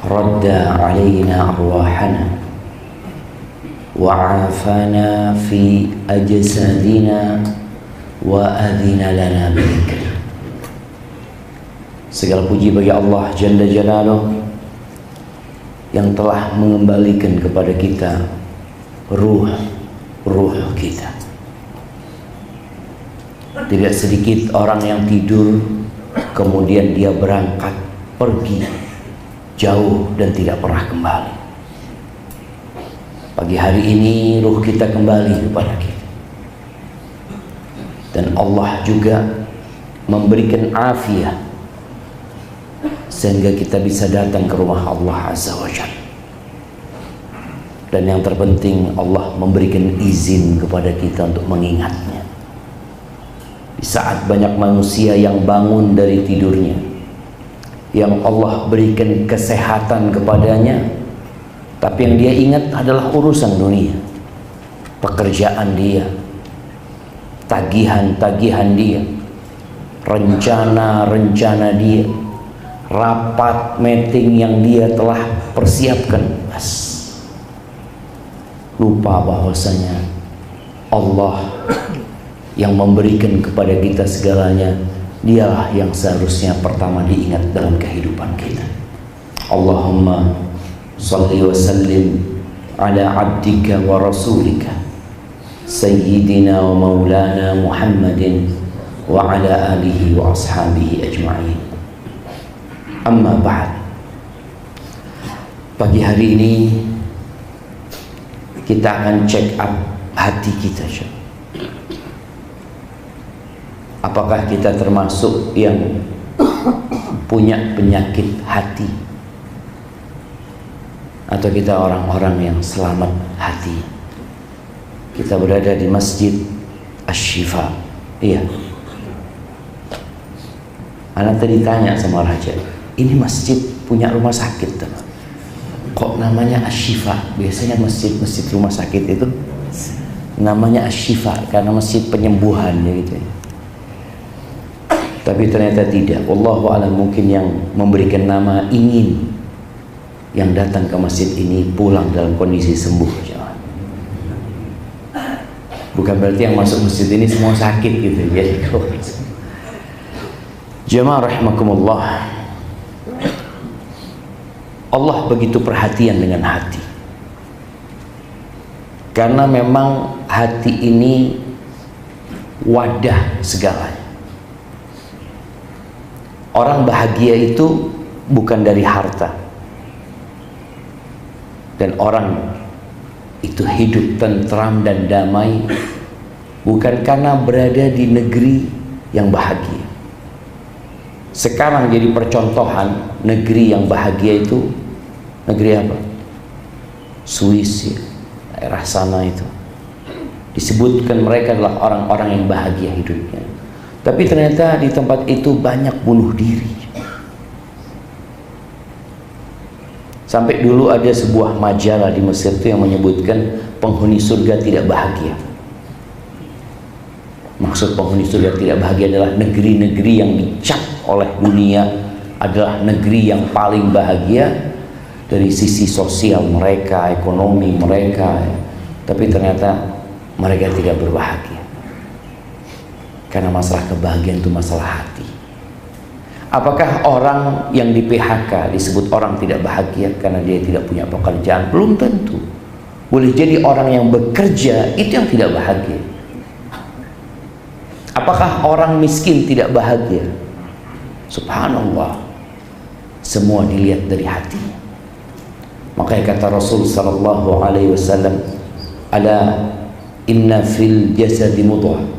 radda alaina arwahana wa afana fi ajsadina wa adhina lana bidzikr. Segala puji bagi Allah Jalla Jalaluh yang telah mengembalikan kepada kita ruh kita. Tidak sedikit orang yang tidur kemudian dia berangkat pergi jauh dan tidak pernah kembali. Pagi hari ini ruh kita kembali kepada kita, dan Allah juga memberikan afiat sehingga kita bisa datang ke rumah Allah Azza wa Jalla. Dan yang terpenting, Allah memberikan izin kepada kita untuk mengingatnya. Di saat banyak manusia yang bangun dari tidurnya, yang Allah berikan kesehatan kepadanya, tapi yang dia ingat adalah urusan dunia, pekerjaan dia, tagihan-tagihan dia, rencana-rencana dia, rapat meeting yang dia telah persiapkan. Lupa bahwasanya Allah yang memberikan kepada kita segalanya, dialah yang seharusnya pertama diingat dalam kehidupan kita. Allahumma salli wa sallim ala abdika wa rasulika sayyidina wa maulana Muhammadin wa ala alihi wa ashabihi ajma'in. Amma ba'd. Pagi hari ini kita akan check up hati kita. Apakah kita termasuk yang punya penyakit hati, atau kita orang-orang yang selamat hati? Kita berada di Masjid Asy-Syifa. Iya. Anak tadi tanya sama Raja, ini masjid punya rumah sakit teman. Kok namanya Asy-Syifa? Biasanya masjid-masjid rumah sakit itu namanya Asy-Syifa karena masjid penyembuhan gitu ya. Tapi ternyata tidak. Wallahu a'lam, mungkin yang memberikan nama ingin yang datang ke masjid ini pulang dalam kondisi sembuh. Bukan berarti yang masuk masjid ini semua sakit gitu ya. Jemaah rahimakumullah, Allah begitu perhatian dengan hati, karena memang hati ini wadah segalanya. Orang bahagia itu bukan dari harta, dan orang itu hidup tentram dan damai bukan karena berada di negeri yang bahagia. Sekarang jadi percontohan negeri yang bahagia itu negeri apa? Swiss ya, daerah sana itu disebutkan mereka adalah orang-orang yang bahagia hidupnya. Tapi ternyata di tempat itu banyak bunuh diri. Sampai dulu ada sebuah majalah di Mesir itu yang menyebutkan penghuni surga tidak bahagia. Maksud penghuni surga tidak bahagia adalah negeri-negeri yang dicap oleh dunia adalah negeri yang paling bahagia dari sisi sosial mereka, ekonomi mereka, tapi ternyata mereka tidak berbahagia. Karena masalah kebahagiaan itu masalah hati. Apakah orang yang di PHK disebut orang tidak bahagia karena dia tidak punya pekerjaan? Belum tentu. Boleh jadi orang yang bekerja itu yang tidak bahagia. Apakah orang miskin tidak bahagia? Subhanallah, semua dilihat dari hatinya. Makanya kata Rasul sallallahu alaihi wasallam, ala inna fil jasadi mudghah.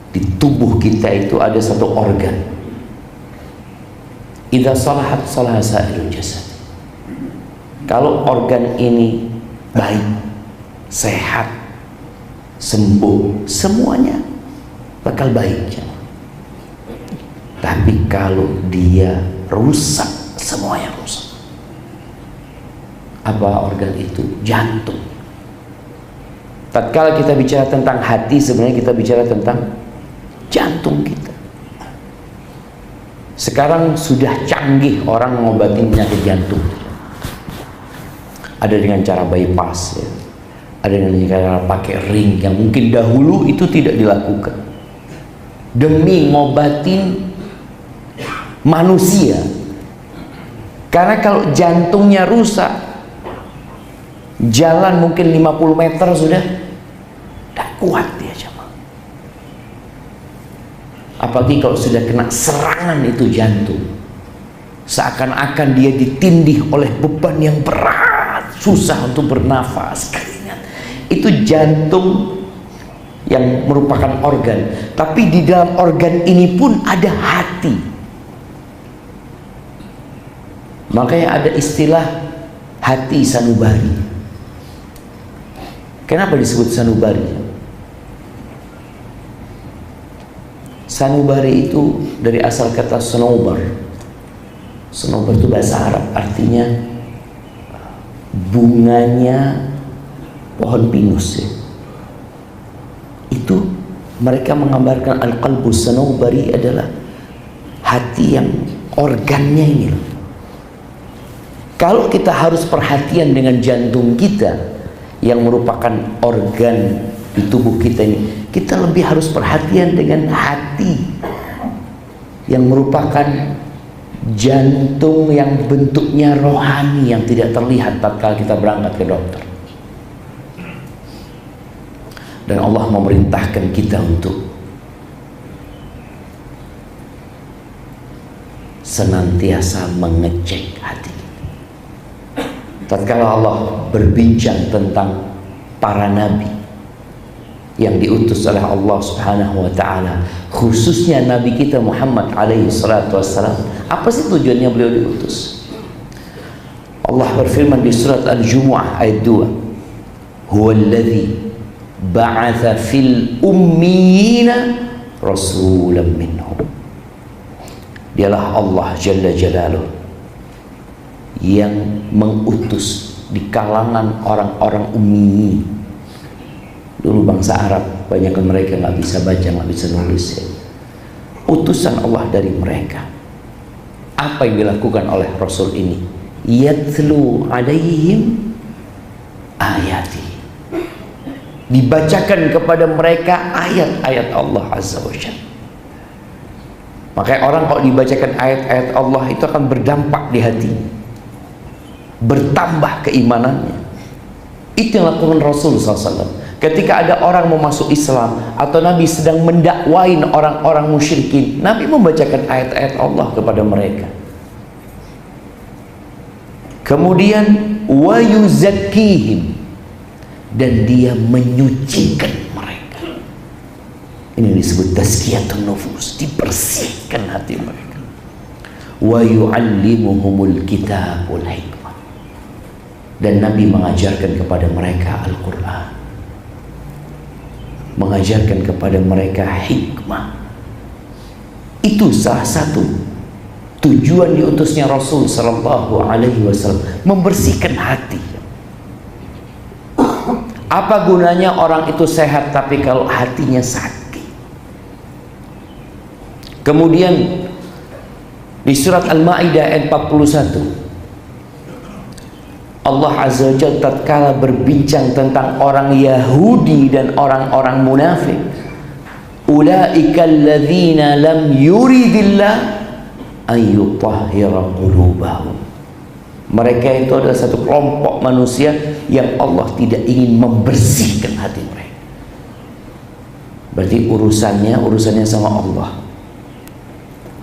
Di tubuh kita itu ada satu organ. Idza salahat salaha sa'irul jasad. Kalau organ ini baik, sehat, sembuh, semuanya bakal baik. Tapi kalau dia rusak, semuanya rusak. Apa organ itu? Jantung. Tatkala kita bicara tentang hati, sebenarnya kita bicara tentang jantung kita. Sekarang sudah canggih orang mengobati penyakit jantung. Ada dengan cara bypass, ya. Ada dengan cara pakai ring yang mungkin dahulu itu tidak dilakukan. Demi ngobatin manusia. Karena kalau jantungnya rusak, jalan mungkin 50 meter sudah tidak kuat dia coba. Apalagi kalau sudah kena serangan itu jantung, seakan-akan dia ditindih oleh beban yang berat, susah untuk bernafas. Itu jantung yang merupakan organ, tapi di dalam organ ini pun ada hati. Makanya ada istilah hati sanubari. Kenapa disebut sanubari? Sanubari itu dari asal kata senobar. Senobar itu bahasa Arab, artinya bunganya pohon pinus, ya. Itu mereka menggambarkan al-qalbus sanubari adalah hati yang organnya ini. Kalau kita harus perhatian dengan jantung kita yang merupakan organ di tubuh kita ini, kita lebih harus perhatian dengan hati yang merupakan jantung yang bentuknya rohani yang tidak terlihat tatkala kita berangkat ke dokter. Dan Allah memerintahkan kita untuk senantiasa mengecek hati. Tatkala Allah berbincang tentang para nabi yang diutus oleh Allah Subhanahu wa taala, khususnya nabi kita Muhammad alaihi salatu wassalam, apa sih tujuannya beliau diutus? Allah berfirman di surat Al-Jumu'ah ayat 2, huwallazi ba'atha fil ummiyina rasulan minhum. Dialah Allah Jalla Jalaluh yang mengutus di kalangan orang-orang ummi. Dulu bangsa Arab, banyak mereka nggak bisa baca, nggak bisa nulis, ya. Utusan Allah dari mereka. Apa yang dilakukan oleh Rasul ini? Yatlu alaihim ayati. Dibacakan kepada mereka ayat-ayat Allah Azza wa Jalla. Makanya orang kalau dibacakan ayat-ayat Allah itu akan berdampak di hatinya, bertambah keimanannya. Itu yang lakukan Rasul SAW. Ketika ada orang mau masuk Islam atau Nabi sedang mendakwain orang-orang musyrikin, Nabi membacakan ayat-ayat Allah kepada mereka. Kemudian wa yuzakkihim, dan dia menyucikan mereka. Ini disebut tazkiyatun nufus, dibersihkan hati mereka. Wa yu'allimuhumul kitabul hikmah, dan Nabi mengajarkan kepada mereka Al-Quran, mengajarkan kepada mereka hikmah. Itu salah satu tujuan diutusnya Rasul Sallallahu Alaihi Wasallam, membersihkan hati. Apa gunanya orang itu sehat tapi kalau hatinya sakit? Kemudian di surat Al-Maidah ayat 41, Allah Azza wa Jalla tatkala berbincang tentang orang Yahudi dan orang-orang munafik, ulaika alladzina lam yuridillah ayyutahhira qulubahum. Mereka itu adalah satu kelompok manusia yang Allah tidak ingin membersihkan hati mereka. Berarti urusannya sama Allah.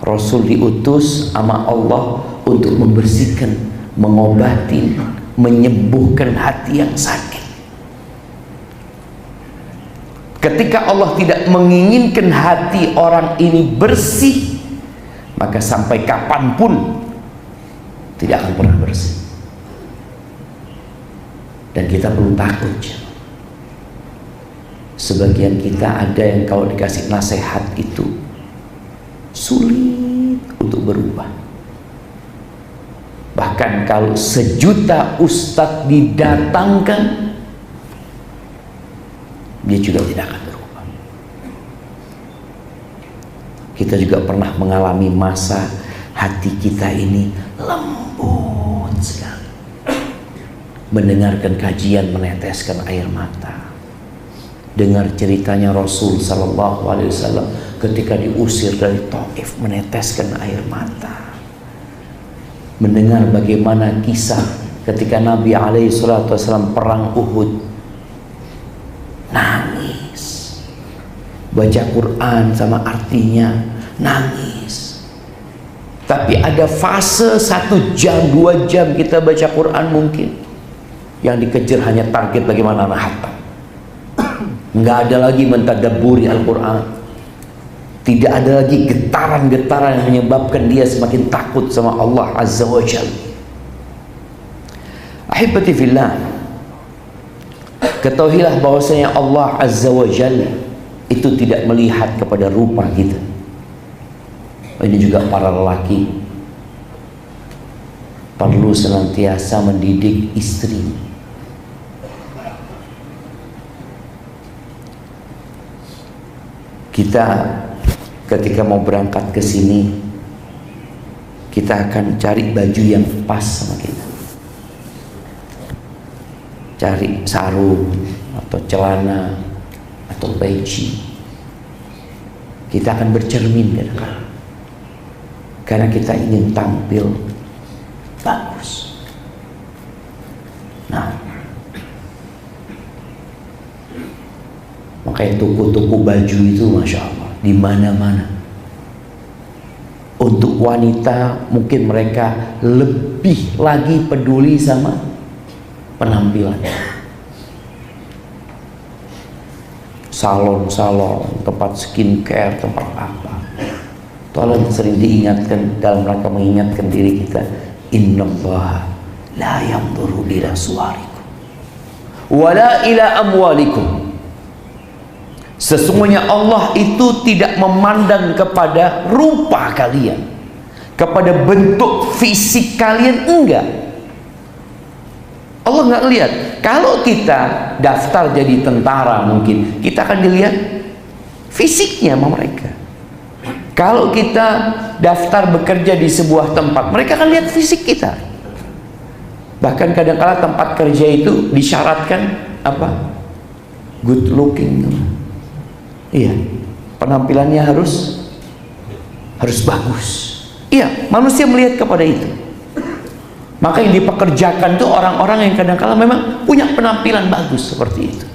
Rasul diutus sama Allah untuk membersihkan, mengobati, menyembuhkan hati yang sakit. Ketika Allah tidak menginginkan hati orang ini bersih, maka sampai kapanpun tidak akan pernah bersih. Dan kita perlu takut. Sebagian kita ada yang kalau dikasih nasihat itu sulit untuk berubah. Bahkan kalau 1.000.000 ustadz didatangkan, dia juga tidak akan berubah. Kita juga pernah mengalami masa hati kita ini lembut sekali. Mendengarkan kajian meneteskan air mata. Dengar ceritanya Rasul Sallallahu Alaihi Wasallam ketika diusir dari Taif, meneteskan air mata. Mendengar bagaimana kisah ketika Nabi Alaihi Wasallam perang Uhud, nangis. Baca Quran sama artinya, nangis. Tapi ada fase 1 jam, 2 jam kita baca Quran mungkin, yang dikejar hanya target bagaimana anak hatam. Nggak ada lagi mentadabburi Al-Quran. Tidak ada lagi getaran-getaran yang menyebabkan dia semakin takut sama Allah Azza wa Jalla. Ahibati fillah, ketahuilah bahwasanya Allah Azza wa Jalla itu tidak melihat kepada rupa kita. Ini juga para lelaki perlu senantiasa mendidik istri. Kita ketika mau berangkat ke sini, kita akan cari baju yang pas sama kita. Cari sarung atau celana atau peci. Kita akan bercermin kan? Karena kita ingin tampil bagus. Nah, makanya toko-toko baju itu Masya Allah di mana-mana. Untuk wanita mungkin mereka lebih lagi peduli sama penampilan. Salon-salon, tempat skincare, tempat apa. Tolong sering diingatkan dalam rangka mengingatkan diri kita, innallaha la yanzuru ila suwarikum wala ila amwalikum. Sesungguhnya Allah itu tidak memandang kepada rupa kalian, kepada bentuk fisik kalian, enggak. Allah nggak lihat. Kalau kita daftar jadi tentara, mungkin kita akan dilihat fisiknya sama mereka. Kalau kita daftar bekerja di sebuah tempat, mereka akan lihat fisik kita. Bahkan kadang-kala tempat kerja itu disyaratkan apa? Good looking. Iya, penampilannya harus bagus. Iya, manusia melihat kepada itu. Maka yang dipekerjakan itu orang-orang yang kadang-kala memang punya penampilan bagus seperti itu.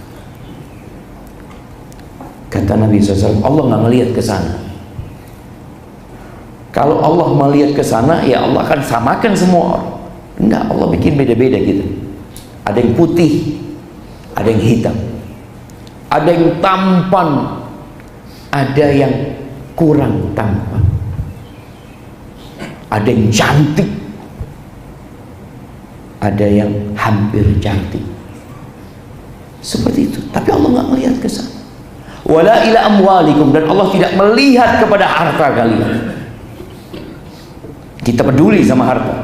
Kata Nabi SAW, Allah nggak melihat ke sana. Kalau Allah melihat ke sana, ya Allah akan samakan semua orang. Enggak, Allah bikin beda-beda gitu. Ada yang putih, ada yang hitam, ada yang tampan, ada yang kurang tampan, ada yang cantik, ada yang hampir cantik. Seperti itu. Tapi Allah nggak melihat ke sana. Wala ila amwalikum, dan Allah tidak melihat kepada harta kalian. Kita peduli sama harta.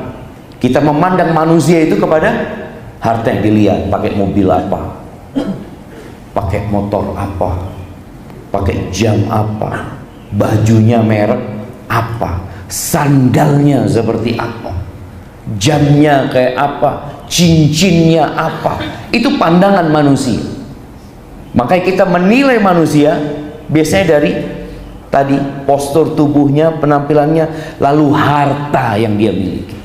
Kita memandang manusia itu kepada harta yang dilihat. Pakai mobil apa, pakai motor apa, pakai jam apa, bajunya merek apa, sandalnya seperti apa, jamnya kayak apa, cincinnya apa. Itu pandangan manusia. Makanya kita menilai manusia biasanya dari tadi postur tubuhnya, penampilannya, lalu harta yang dia miliki.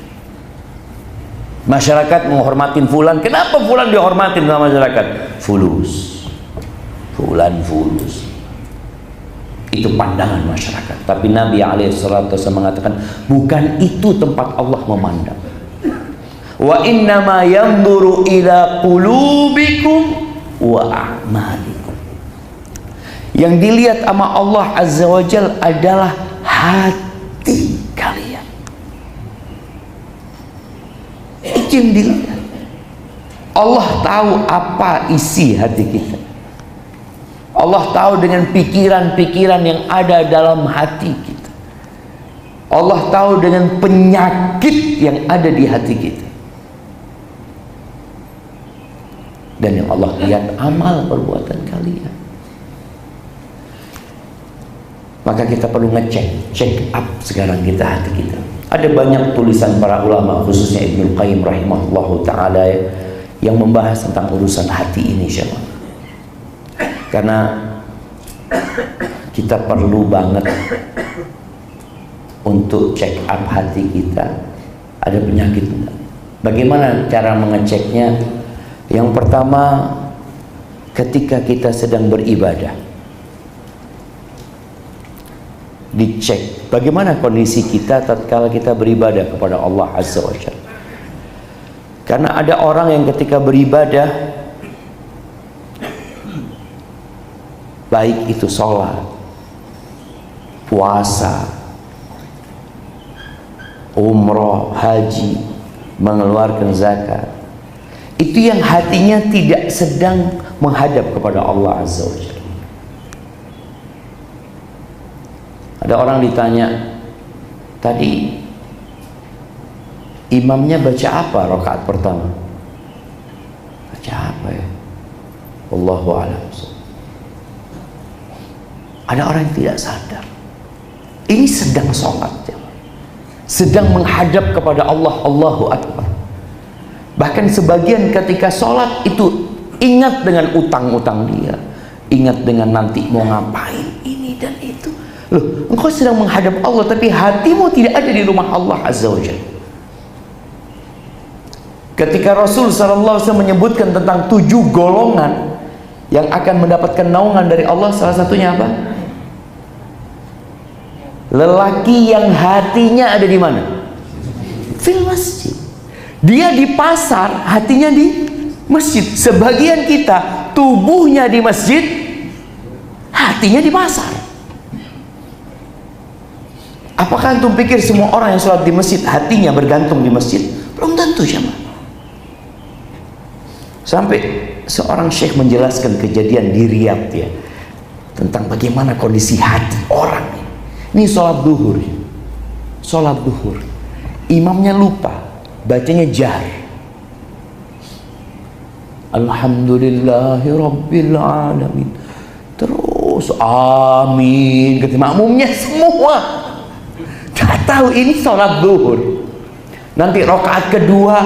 Masyarakat menghormatin fulan. Kenapa fulan dihormatin sama masyarakat? Fulus. Fulan fulus. Itu pandangan masyarakat. Tapi Nabi SAW mengatakan, bukan itu tempat Allah memandang. Wa innama yanzuru ila qulubikum wa a'malikum. Yang dilihat sama Allah Azza wa Jalla adalah hati kalian. Itu yang dilihat. Allah tahu apa isi hati kita. Allah tahu dengan pikiran-pikiran yang ada dalam hati kita. Allah tahu dengan penyakit yang ada di hati kita. Dan yang Allah lihat amal perbuatan kalian. Maka kita perlu ngecek, check up sekarang kita hati kita. Ada banyak tulisan para ulama, khususnya Ibnu Qayyim rahimahullahu ta'ala, yang membahas tentang urusan hati ini, syaitan. Karena kita perlu banget untuk check up hati kita. Ada penyakit enggak? Bagaimana cara mengeceknya? Yang pertama, ketika kita sedang beribadah, dicek bagaimana kondisi kita tatkala kita beribadah kepada Allah Azza wa Jalla. Karena ada orang yang ketika beribadah, baik itu sholat, puasa, umroh, haji, mengeluarkan zakat, itu yang hatinya tidak sedang menghadap kepada Allah Azza wa Jalla. Ada orang ditanya, tadi imamnya baca apa rakaat pertama? Baca apa ya? Wallahu a'lam. Ada orang yang tidak sadar, ini sedang sholat, sedang menghadap kepada Allah, Allahu Akbar. Bahkan sebagian ketika sholat itu ingat dengan utang-utang dia, ingat dengan nanti mau ngapain ini dan itu. Loh, engkau sedang menghadap Allah tapi hatimu tidak ada di rumah Allah Azza wa Jalla. Ketika Rasul SAW menyebutkan tentang 7 golongan yang akan mendapatkan naungan dari Allah, salah satunya apa? Lelaki yang hatinya ada di mana? Fil masjid. Dia di pasar, hatinya di masjid. Sebagian kita tubuhnya di masjid, hatinya di pasar. Apakah antum pikir semua orang yang sholat di masjid hatinya bergantung di masjid? Belum tentu, jemaah. Sampai seorang syekh menjelaskan kejadian di Riyadh ya, tentang bagaimana kondisi hati orang. Ini sholat duhur, sholat duhur, imamnya lupa, bacanya jar. Alhamdulillahi Rabbil Alamin. Terus amin, kata makmumnya semua. Gak tahu ini sholat duhur. Nanti rakaat kedua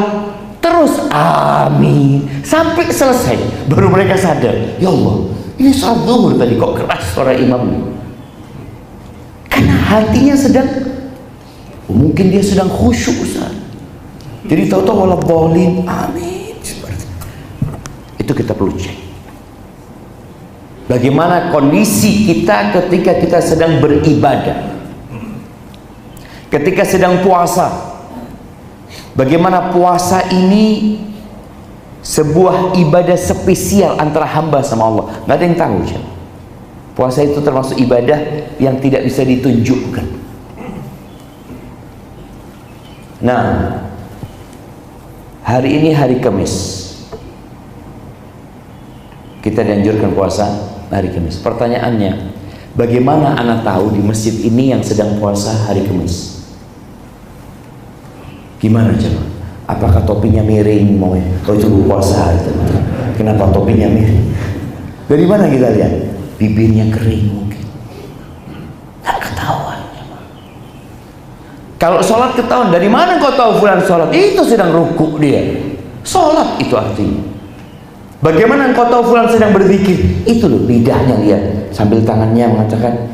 terus amin sampai selesai, baru mereka sadar, ya Allah, ini sholat duhur tadi kok keras suara imamnya. Karena hatinya sedang, mungkin dia sedang khusyuk, Ustaz. Jadi tahu-tahu wala dhalin, amin. Itu kita perlu cek. Bagaimana kondisi kita ketika kita sedang beribadah, ketika sedang puasa. Bagaimana puasa ini sebuah ibadah spesial antara hamba sama Allah. Nggak ada yang tahu. Puasa itu termasuk ibadah yang tidak bisa ditunjukkan. Nah, hari ini hari Kamis. Kita dianjurkan puasa hari Kamis. Pertanyaannya, bagaimana anak tahu di masjid ini yang sedang puasa hari Kamis? Gimana coba? Apakah topinya miring? Oh itu puasa itu. Kenapa topinya miring? Dari mana kita lihat? Bibirnya kering mungkin. Nggak ketahuan. Kalau sholat ketahuan. Dari mana kau tahu fulan sholat? Itu sedang rukuk dia. Sholat itu artinya. Bagaimana kau tahu fulan sedang berzikir? Itu loh lidahnya lihat. Sambil tangannya mengatakan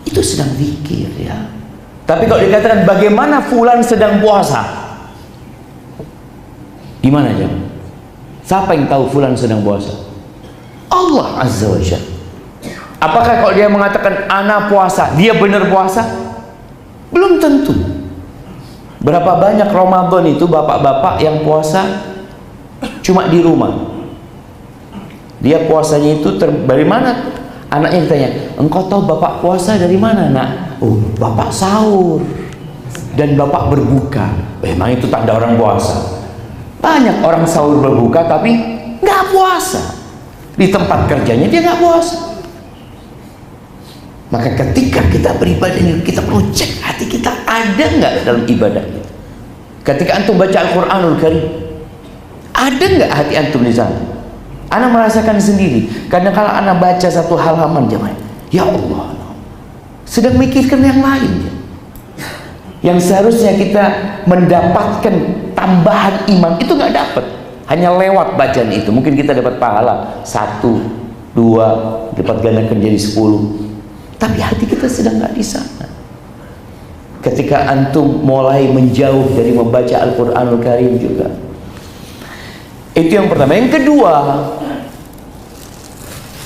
itu sedang zikir ya. Tapi kalau dikatakan bagaimana fulan sedang puasa, gimana ya? Siapa yang tahu fulan sedang puasa? Allah Azza wa Jalla. Apakah kalau dia mengatakan ana puasa, dia benar puasa? Belum tentu. Berapa banyak Ramadan itu bapak-bapak yang puasa cuma di rumah. Dia puasanya itu dari mana? Anaknya ditanya, engkau tahu bapak puasa dari mana, nak? Oh, bapak sahur dan bapak berbuka. Memang itu tanda orang puasa. Banyak orang sahur berbuka tapi nggak puasa. Di tempat kerjanya dia nggak puasa. Maka ketika kita beribadah ini, kita perlu cek hati kita ada nggak dalam ibadah kita. Ketika antum baca Al-Quranul Karim, ada nggak hati antum di sana? Ana merasakan sendiri. Kadang kalau ana baca satu halaman jemaah, ya Allah, sedang mikirkan yang lain. yang seharusnya kita mendapatkan tambahan iman itu nggak dapat, hanya lewat bacaan itu. Mungkin kita dapat pahala 1, 2, dapat gandakan jadi 10, tapi hati kita sedang nggak di sana. Ketika antum mulai menjauh dari membaca Al-Quranul Karim juga, itu yang pertama. Yang kedua,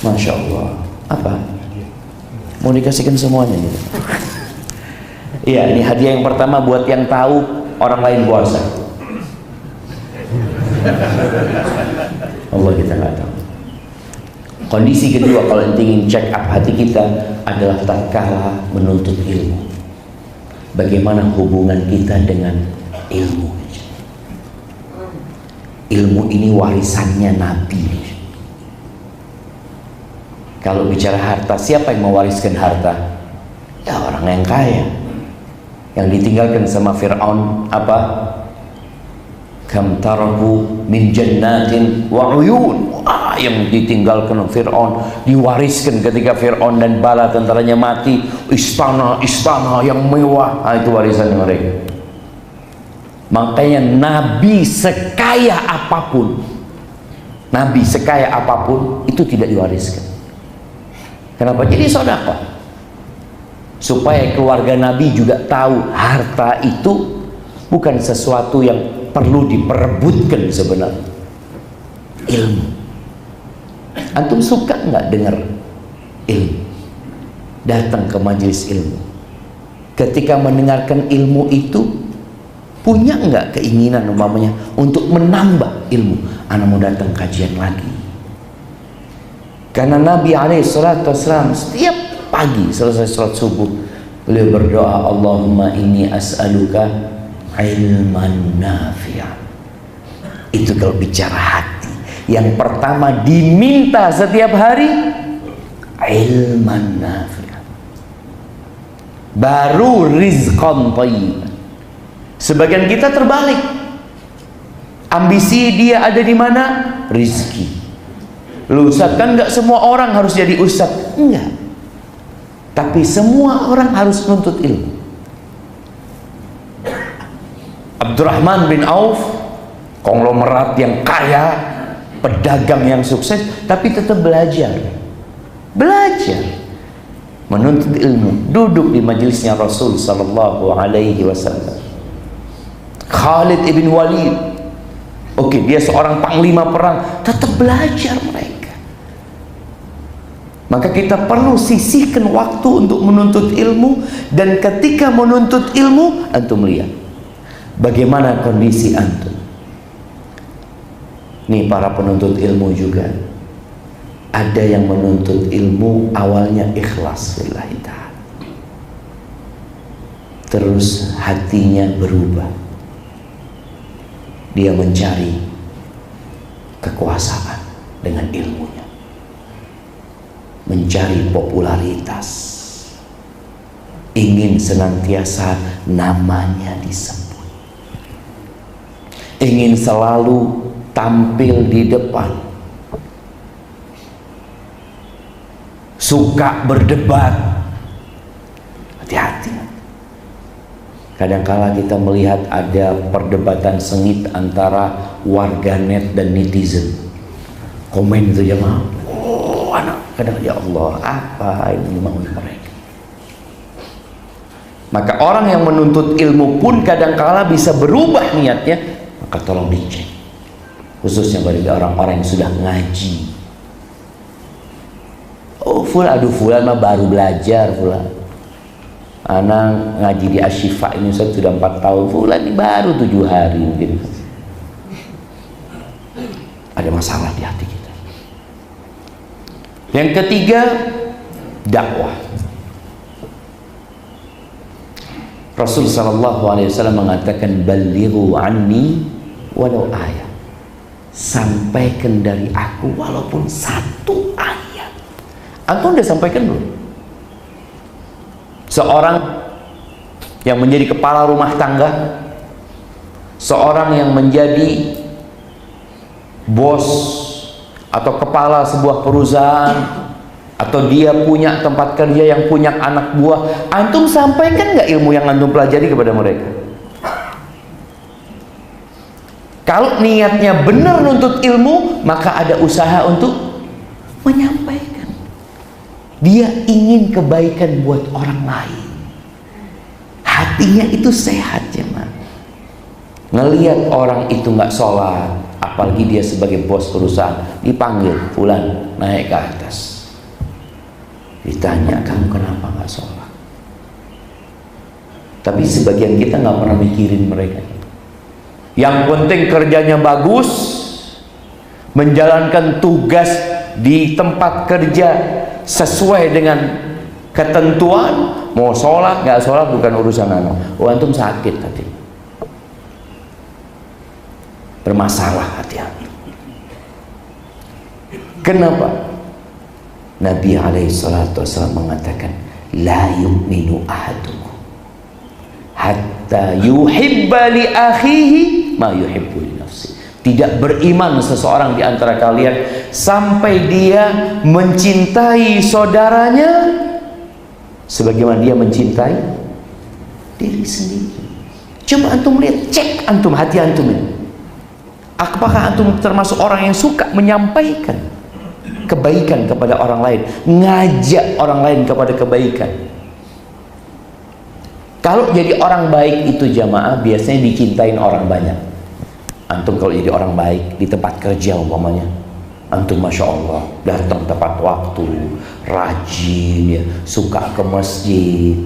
Masya Allah, apa? Mau dikasihkan semuanya gitu. Iya, ini hadiah yang pertama buat yang tahu orang lain puasa. Allah kita nggak tahu. Kondisi kedua kalau ingin check up hati kita adalah tatkala menuntut ilmu. Bagaimana hubungan kita dengan ilmu? Ilmu ini warisannya Nabi. Kalau bicara harta, siapa yang mewariskan harta? Ya orang yang kaya. Yang ditinggalkan sama Fir'aun apa? Kam taraku min jannatin wa uyun. Wah, yang ditinggalkan Fir'aun, diwariskan ketika Fir'aun dan bala tentaranya mati, istana-istana yang mewah. Nah, itu warisan mereka. Makanya Nabi sekaya apapun, Nabi sekaya apapun itu tidak diwariskan. Kenapa? Jadi sedekah, supaya keluarga Nabi juga tahu harta itu bukan sesuatu yang perlu diperebutkan sebenarnya. Ilmu. Antum suka nggak dengar ilmu? Datang ke majelis ilmu. Ketika mendengarkan ilmu itu, punya nggak keinginan umpamanya untuk menambah ilmu? Anak mau datang kajian lagi. Karena Nabi SAW setiap pagi selesai sholat subuh, beliau berdoa, Allahumma inni as'aluka ilman nafi'an. Itu kalau bicara hati, yang pertama diminta setiap hari ilman nafi'an, baru rizqan thayyiban. Sebagian kita terbalik, ambisi dia ada di mana? Rizki. Lu Ustaz, kan nggak semua orang harus jadi Ustaz. Enggak, tapi semua orang harus menuntut ilmu. Abdurrahman bin Auf, konglomerat yang kaya, pedagang yang sukses, tapi tetap belajar, menuntut ilmu, duduk di majelisnya Rasul Sallallahu Alaihi Wasallam. Khalid ibn Walid, oke, dia seorang panglima perang, tetap belajar mereka. Maka kita perlu sisihkan waktu untuk menuntut ilmu, dan ketika menuntut ilmu, antum lihat bagaimana kondisi antum. Nih para penuntut ilmu juga, ada yang menuntut ilmu awalnya ikhlas lillahi ta'ala, terus hatinya berubah, dia mencari kekuasaan dengan ilmunya, mencari popularitas, ingin senantiasa namanya disebut, ingin selalu tampil di depan, suka berdebat. Hati-hati. Kadangkala kita melihat ada perdebatan sengit antara warganet dan netizen. Komen itu jemaah, oh anak, kadang ya Allah, apa ini mau mereka? Maka orang yang menuntut ilmu pun kadangkala bisa berubah niatnya, maka tolong dicek, khususnya bagi orang-orang yang sudah ngaji. Oh fulan mah baru belajar, fulan anak ngaji di Asyifa ini sudah 4 tahun, fulan ini baru 7 hari mungkin. Ada masalah di hati kita. Yang ketiga, dakwah. Rasul sallallahu alaihi wasallam mengatakan, balighu anni walau ayat, sampaikan dari aku walaupun 1 ayat. Antum udah sampaikan belum? Seorang yang menjadi kepala rumah tangga, seorang yang menjadi bos atau kepala sebuah perusahaan, atau dia punya tempat kerja yang punya anak buah, antum sampaikan nggak ilmu yang antum pelajari kepada mereka? Kalau niatnya benar nuntut ilmu, maka ada usaha untuk menyampaikan. Dia ingin kebaikan buat orang lain, hatinya itu sehat jemaah. Ngelihat orang itu nggak sholat, apalagi dia sebagai bos perusahaan, dipanggil, fulan naik ke atas, ditanya, kamu kenapa nggak sholat? Tapi sebagian kita nggak pernah mikirin mereka. Yang penting kerjanya bagus, menjalankan tugas di tempat kerja sesuai dengan ketentuan. Mau sholat nggak sholat bukan urusan anak. Oh, antum sakit hati, bermasalah hati antum. Kenapa? Nabi SAW mengatakan, la yu'minu ahadukum hatta yuhibba li akhihi ma yuhibbu li nafsi. Tidak beriman seseorang di antara kalian sampai dia mencintai saudaranya sebagaimana dia mencintai diri sendiri. Coba antum lihat, cek antum hati antum ini. Apakah antum termasuk orang yang suka menyampaikan kebaikan kepada orang lain, ngajak orang lain kepada kebaikan? Kalau jadi orang baik itu jamaah biasanya dicintain orang banyak. Antum kalau jadi orang baik di tempat kerja umpamanya, antum masya Allah datang tepat waktu, rajin ya, suka ke masjid,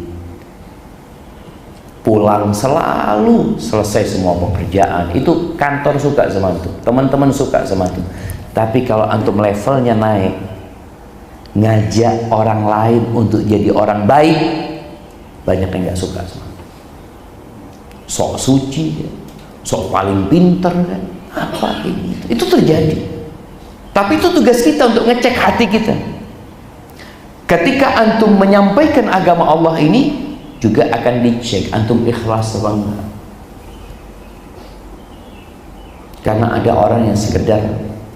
pulang selalu selesai semua pekerjaan, itu kantor suka sama antum, teman-teman suka sama antum. Tapi kalau antum levelnya naik, ngajak orang lain untuk jadi orang baik, banyak yang nggak suka sama antum. Sok suci ya, sok paling pinter kan, apa ini itu terjadi. Tapi itu tugas kita untuk ngecek hati kita. Ketika antum menyampaikan agama Allah ini, juga akan dicek antum ikhlas apa enggak. Karena ada orang yang sekedar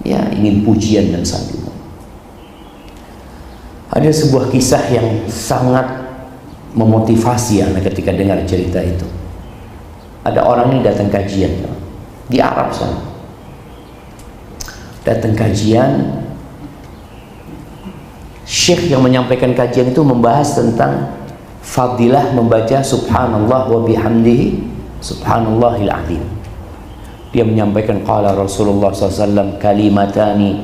ya ingin pujian dan sanjungan. Ada sebuah kisah yang sangat memotivasi anak ketika dengar cerita itu. Ada orang ini datang kajian di Arab sana. Datang kajian, syekh yang menyampaikan kajian itu membahas tentang fadilah membaca subhanallah wa bihamdihi subhanallahil azim. Dia menyampaikan qala Rasulullah SAW, kalimatani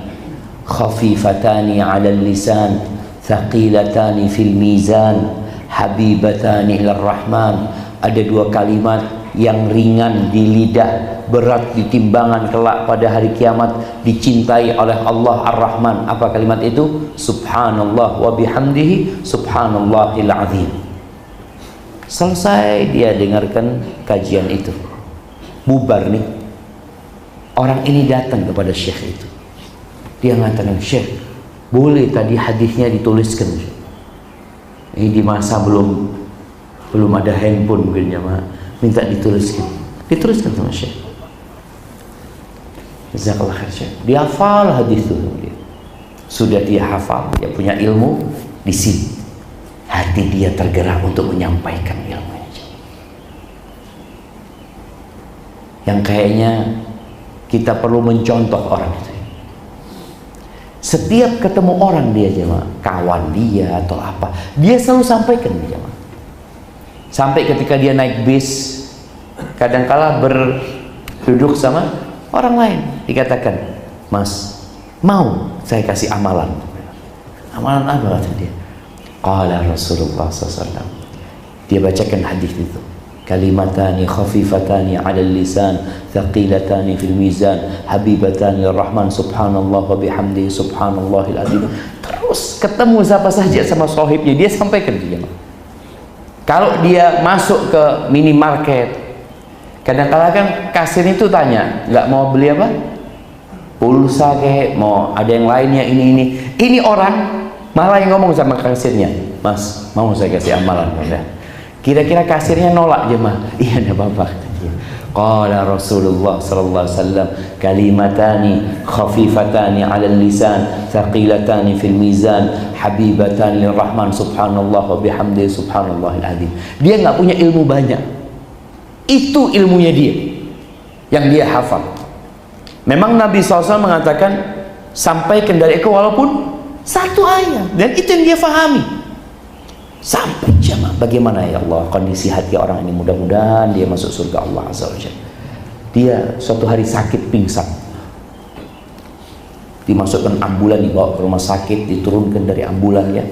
khafifatani ala lisan thaqilatani fil mizan habibatani ilar rahman. Ada dua kalimat yang ringan di lidah, berat di timbangan kelak pada hari kiamat, dicintai oleh Allah Ar-Rahman. Apa kalimat itu? Subhanallah wa bihamdihi subhanallahil azim. Selesai dia dengarkan kajian itu, bubar nih. Orang ini datang kepada syekh itu. Dia mengatakan, syekh, boleh tadi hadisnya dituliskan. Ini di masa belum ada handphone mungkin jemaah, minta dituliskan. Dituliskan sama syekh. Jazakallah khair syekh. Dia hafal hadis itu. Sudah dia hafal, dia punya ilmu di sini. Hati dia tergerak untuk menyampaikan ilmunya. Yang kayaknya kita perlu mencontoh orang itu. Setiap ketemu orang dia jemaah, kawan dia atau apa, dia selalu sampaikan jemaah. Sampai ketika dia naik bis, kadangkala berduduk sama orang lain, dikatakan, mas, mau saya kasih amalan? Amalan apa kata dia? Qala Rasulullah SAW. Dia bacakan hadis itu. Kalimatani khafifatani 'ala lisan thaqilatani fil mizan habibatani rahman subhanallah wa bihamdihi subhanallahil azim. Terus ketemu siapa saja sama sahibnya, dia sampaikan dia. Kalau dia masuk ke minimarket, kadang-kadang kan kasir itu tanya, nggak mau beli apa? Pulsa kayak, mau ada yang lainnya ini. Ini orang malah yang ngomong sama kasirnya, mas, mau saya kasih amalan? Kira-kira kasirnya nolak jemaah? Iya, enggak apa-apa. Qala Rasulullah sallallahu alaihi wasallam, kalimatani khafifatani 'ala lisan, thaqilatani fil mizan, habibatani lirrahman, subhanallah wa bihamdihi subhanallahil azim. Dia nggak punya ilmu banyak. Itu ilmunya dia yang dia hafal. Memang Nabi SAW mengatakan sampaikan dari aku walaupun satu ayat, dan itu yang dia fahami. Sampai jamaah, bagaimana ya Allah kondisi hati orang ini, mudah-mudahan dia masuk surga Allah Azza wa Jalla. Dia suatu hari sakit pingsan, dimasukkan ambulan, dibawa ke rumah sakit, diturunkan dari ambulan ya,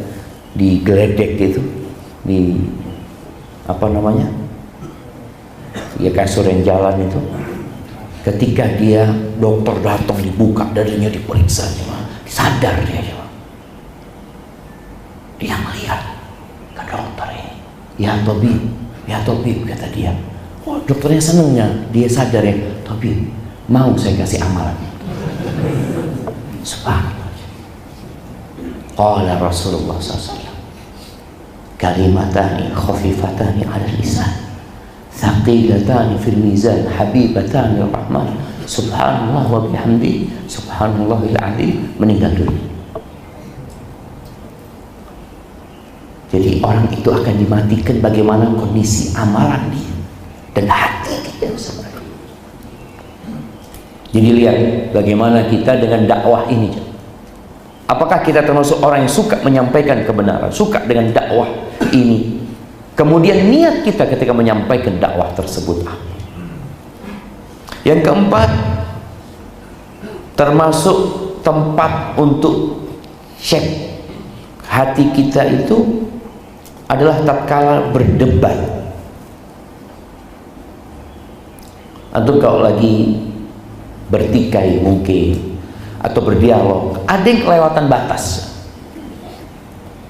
digeledek gitu, di apa namanya ya, kasur yang jalan itu. Ketika dia dokter datang, dibuka darinya, diperiksa, sadar dia, dia melihat ke dokter ini, ya tabib, kata dia. Oh, dokternya senengnya, dia sadar ya, tabib, mau saya kasih amalan. Subhanallah. Qala Rasulullah SAW, kalimatani khafifatani 'ala lisan, thaqilatani fil mizan, habibatani rahman, subhanallah wa bihamdi subhanallahil azim. Meninggal dunia. Jadi orang itu akan dimatikan bagaimana kondisi amalan dia dan hati kita sebenarnya. Jadi lihat bagaimana kita dengan dakwah ini. Apakah kita termasuk orang yang suka menyampaikan kebenaran, suka dengan dakwah ini? Kemudian niat kita ketika menyampaikan dakwah tersebut. Yang keempat, termasuk tempat untuk cek hati kita itu adalah tatkala berdebat. Atau kalau lagi bertikai mungkin, atau berdialog, ada yang kelewatan batas.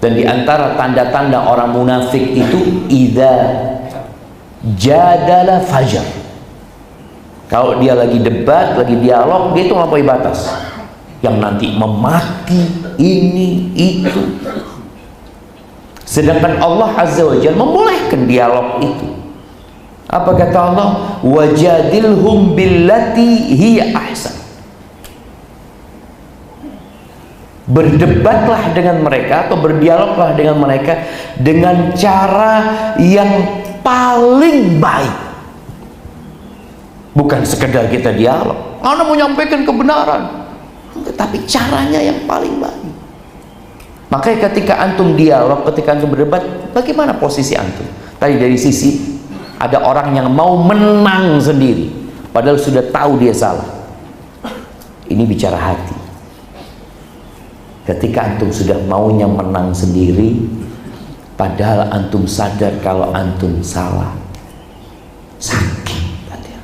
Dan di antara tanda-tanda orang munafik itu, idza jadala fajar. Kalau dia lagi debat, lagi dialog, dia itu melampaui batas, yang nanti memaki ini itu. Sedangkan Allah Azza wa Jalla membolehkan dialog itu. Apa kata Allah? Wajadilhum billati hiya ahsan. Berdebatlah dengan mereka atau berdialoglah dengan mereka dengan cara yang paling baik. Bukan sekedar kita dialog, Anda mau menyampaikan kebenaran, tetapi caranya yang paling baik. Makanya ketika antum dialog, ketika antum berdebat, bagaimana posisi antum? Tadi dari sisi ada orang yang mau menang sendiri, padahal sudah tahu dia salah. Ini bicara hati. Ketika antum sudah maunya menang sendiri, padahal antum sadar kalau antum salah, sakit hati.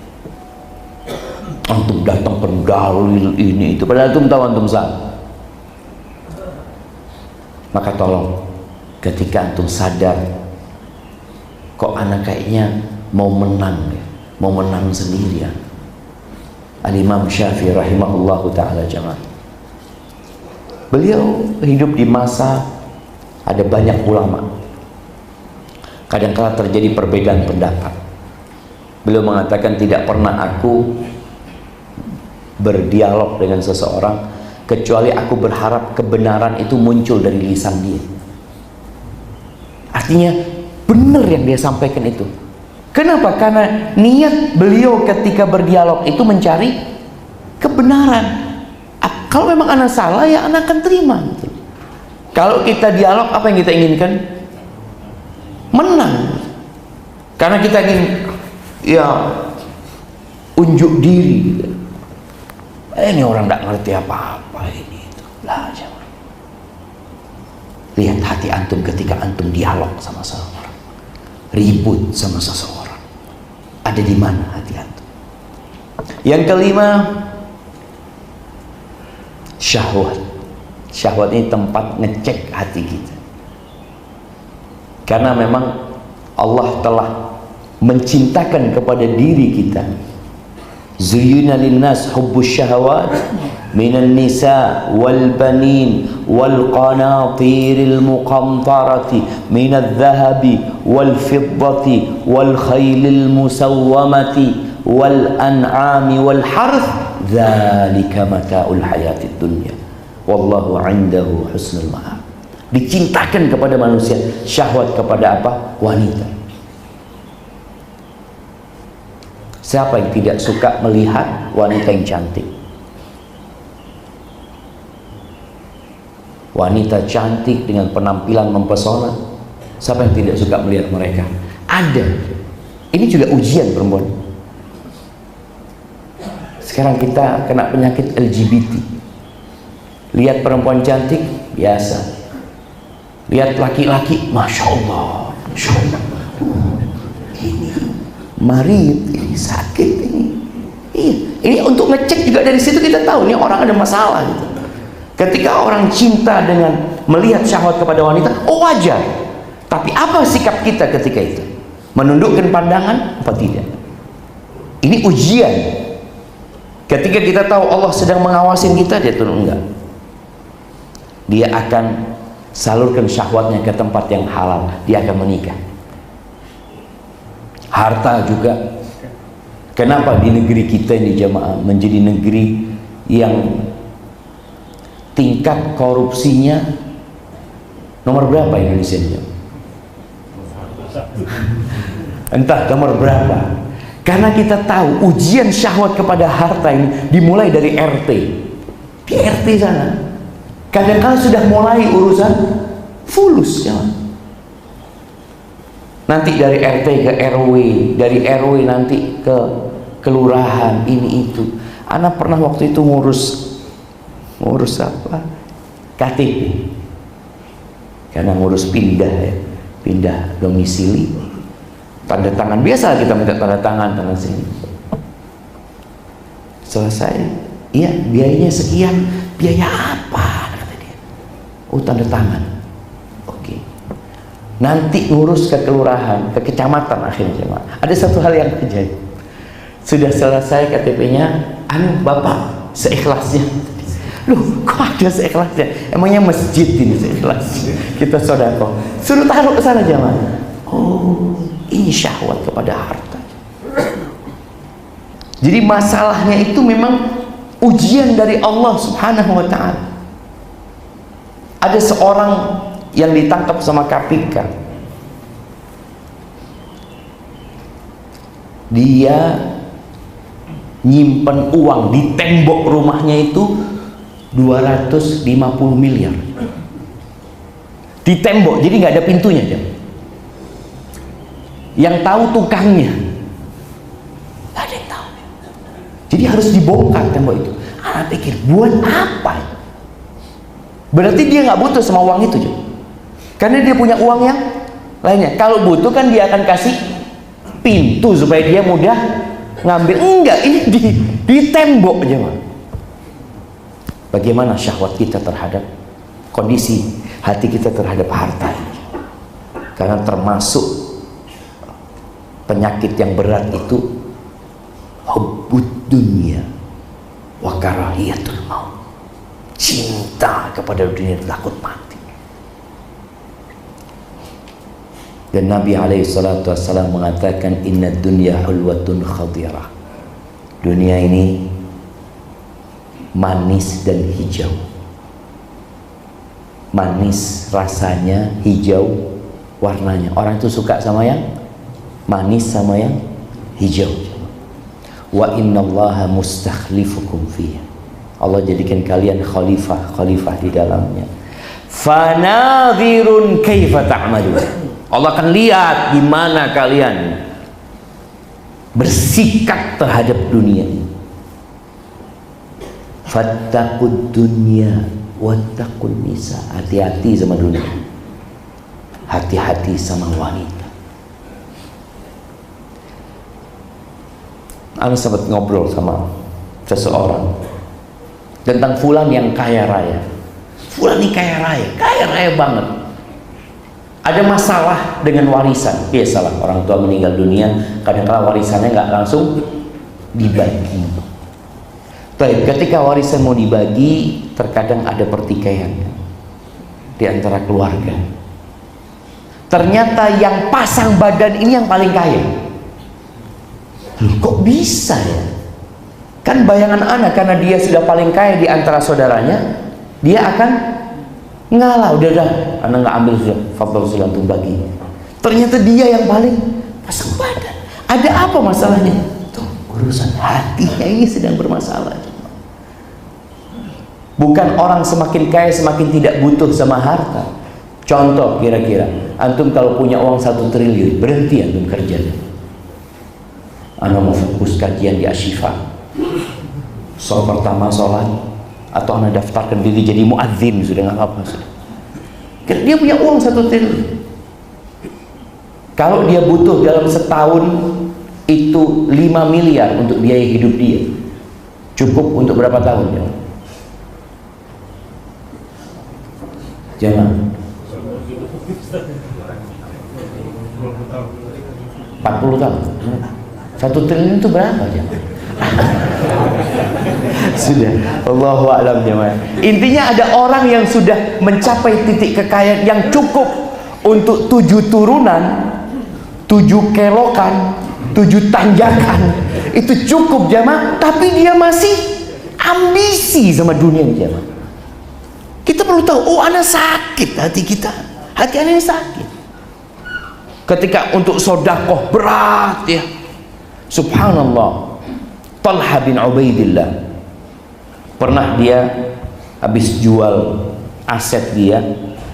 Antum datang pendalil ini itu, padahal antum tahu antum salah. Maka tolong, ketika antum sadar, kok anak kayaknya mau menang sendirian. Al-Imam Syafi'i rahimahullahu ta'ala jamaah, beliau hidup di masa ada banyak ulama. Kadang-kala terjadi perbedaan pendapat. Beliau mengatakan, tidak pernah aku berdialog dengan seseorang kecuali aku berharap kebenaran itu muncul dari lisan dia. Artinya benar yang dia sampaikan itu. Kenapa? Karena niat beliau ketika berdialog itu mencari kebenaran. Kalau memang anak salah, ya anak akan terima. Kalau kita dialog, apa yang kita inginkan? Menang. Karena kita ingin ya unjuk diri. Ini orang tidak ngerti apa-apa ini itu. Lah, jangan. Lihat hati antum ketika antum dialog sama seseorang, ribut sama seseorang. Ada di mana hati antum? Yang kelima, syahwat. Syahwat ini tempat ngecek hati kita. Karena memang Allah telah mencintakan kepada diri kita. Zuyyina linnas hubbus syahawat minan nisa wal banin wal qanatiril muqantarati minadh dhahabi wal fiddati wal khailil musawwamati wal an'ami wal harth dzalika mata'ul hayatid dunya wallahu 'indahu husnul ma'ab. Dicintakan kepada manusia syahwat kepada apa? Wanita. Siapa yang tidak suka melihat wanita yang cantik? Wanita cantik dengan penampilan mempesona, siapa yang tidak suka melihat mereka? Ada. Ini juga ujian perempuan. Sekarang kita kena penyakit LGBT. Lihat perempuan cantik biasa, lihat laki-laki Masya Allah, Masya Allah, ini marit, ini sakit, ini iya. Ini untuk ngecek juga, dari situ kita tahu ini orang ada masalah gitu. Ketika orang cinta dengan melihat syahwat kepada wanita, oh wajar. Tapi apa sikap kita ketika itu? Menundukkan pandangan apa tidak? Ini ujian. Ketika kita tahu Allah sedang mengawasin kita, dia turun enggak. Dia akan salurkan syahwatnya ke tempat yang halal. Dia akan menikah. Harta juga. Kenapa di negeri kita ini jamaah menjadi negeri yang tingkat korupsinya nomor berapa Indonesia ini? Entah nomor berapa. Karena kita tahu ujian syahwat kepada harta ini dimulai dari RT. Di RT sana kadang-kadang sudah mulai urusan fulus ya. Nanti dari RT ke RW, dari RW nanti ke kelurahan, ini itu. Anak pernah waktu itu ngurus apa? KTP. Karena ngurus pindah ya, pindah domisili. Tanda tangan biasa kita minta tanda tangan sini. Selesai, iya biayanya sekian. Biaya apa? Kata dia. Oh tanda tangan. Oke. Nanti ngurus ke kelurahan, ke kecamatan akhirnya. Ada satu hal yang terjadi. Sudah selesai KTP-nya, Bapak seikhlasnya. Loh, kok ada seikhlasnya? Emangnya masjid ini seikhlasnya? Kita sedekah. Suruh taruh ke sana jamaah. Oh, ini syahwat kepada harta. Jadi masalahnya itu memang ujian dari Allah Subhanahu wa ta'ala. Ada seorang yang ditangkap sama KPK. Dia nyimpen uang di tembok rumahnya itu 250 miliar di tembok, jadi nggak ada pintunya jam. Yang tahu tukangnya, nggak ada yang tahu. Jadi harus dibongkar tembok itu. Anak pikir buat apa? Berarti dia nggak butuh sama uang itu jam. Karena dia punya uang yang lainnya. Kalau butuh kan dia akan kasih pintu supaya dia mudah ngambil. Enggak, ini di tembok jam. Bagaimana syahwat kita terhadap kondisi hati kita terhadap harta ini? Karena termasuk penyakit yang berat itu hubbud dunya wa karahiyatul maut. Cinta kepada dunia, takut mati. Dan Nabi SAW mengatakan inna dunya hulwatun khadirah. Dunia ini manis dan hijau. Manis rasanya, hijau warnanya. Orang itu suka sama yang manis sama yang hijau. Wa innallaha mustakhlifukum fiha. Allah jadikan kalian khalifah di dalamnya. Fanadhirun kaifa ta'malun. Allah akan lihat gimana kalian bersikap terhadap dunia ini. Fattaqud dunya wattaqun nisa. Hati-hati sama dunia, hati-hati sama wanita. Aku sempat ngobrol sama seseorang tentang fulan yang kaya raya. Fulan ini kaya raya banget. Ada masalah dengan warisan. Biasalah orang tua meninggal dunia, kadang-kadang warisannya nggak langsung dibagi. Baik, ketika warisan mau dibagi, terkadang ada pertikaian di antara keluarga. Ternyata yang pasang badan ini yang paling kaya. Loh, kok bisa ya? Kan bayangan anak, karena dia sudah paling kaya di antara saudaranya, dia akan ngalah. Udah anak nggak ambil, sudah fadl sudah antum bagi. Ternyata dia yang paling pasang badan. Ada apa masalahnya? Tuh, urusan hatinya ini sedang bermasalah. Bukan orang semakin kaya semakin tidak butuh sama harta. Contoh kira-kira, antum kalau punya uang 1 triliun, berhenti antum kerja. Anda mau fokus kajian di Asyifa, soal pertama sholat, atau Anda daftarkan diri jadi muadzin, sudah nggak apa-apa. Dia punya uang 1 triliun. Kalau dia butuh dalam setahun itu 5 miliar untuk biaya hidup dia, cukup untuk berapa tahun ya? Jangan 40 tahun. 1 triliun itu berapa jemaah? Sudah, Allahu a'lam jemaah. Intinya ada orang yang sudah mencapai titik kekayaan yang cukup untuk 7 turunan, 7 kelokan, 7 tanjakan. Itu cukup jemaah, tapi dia masih ambisi sama dunia jemaah. Kita perlu tahu, oh anak sakit hati kita, hati anak ini sakit. Ketika untuk sodakoh berat ya, subhanallah. Talha bin Ubaidillah pernah dia habis jual aset dia,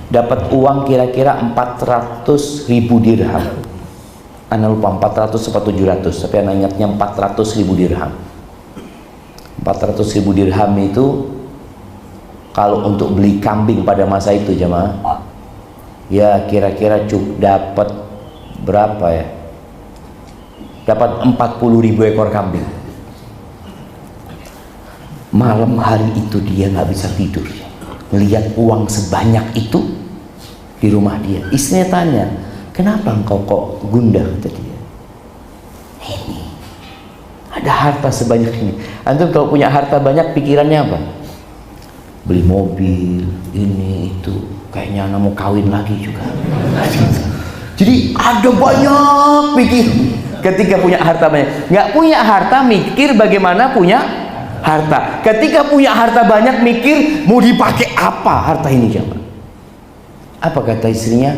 dapat uang kira-kira 400.000 dirham. Ana lupa 400 atau 700, tapi ana ingatnya 400.000 dirham. 400.000 dirham itu kalau untuk beli kambing pada masa itu jemaah, ya kira-kira dapat berapa ya? Dapat 40.000 ekor kambing. Malam hari itu dia nggak bisa tidur, melihat uang sebanyak itu di rumah dia. Istrinya tanya, kenapa engkau kok gundah? Kata dia, ini ada harta sebanyak ini. Antum kalau punya harta banyak pikirannya apa? Beli mobil, ini itu, kayaknya anak mau kawin lagi juga. Jadi ada banyak pikir ketika punya harta banyak. Nggak punya harta mikir bagaimana punya harta. Ketika punya harta banyak mikir mau dipakai apa harta ini jemaah. Apa kata istrinya?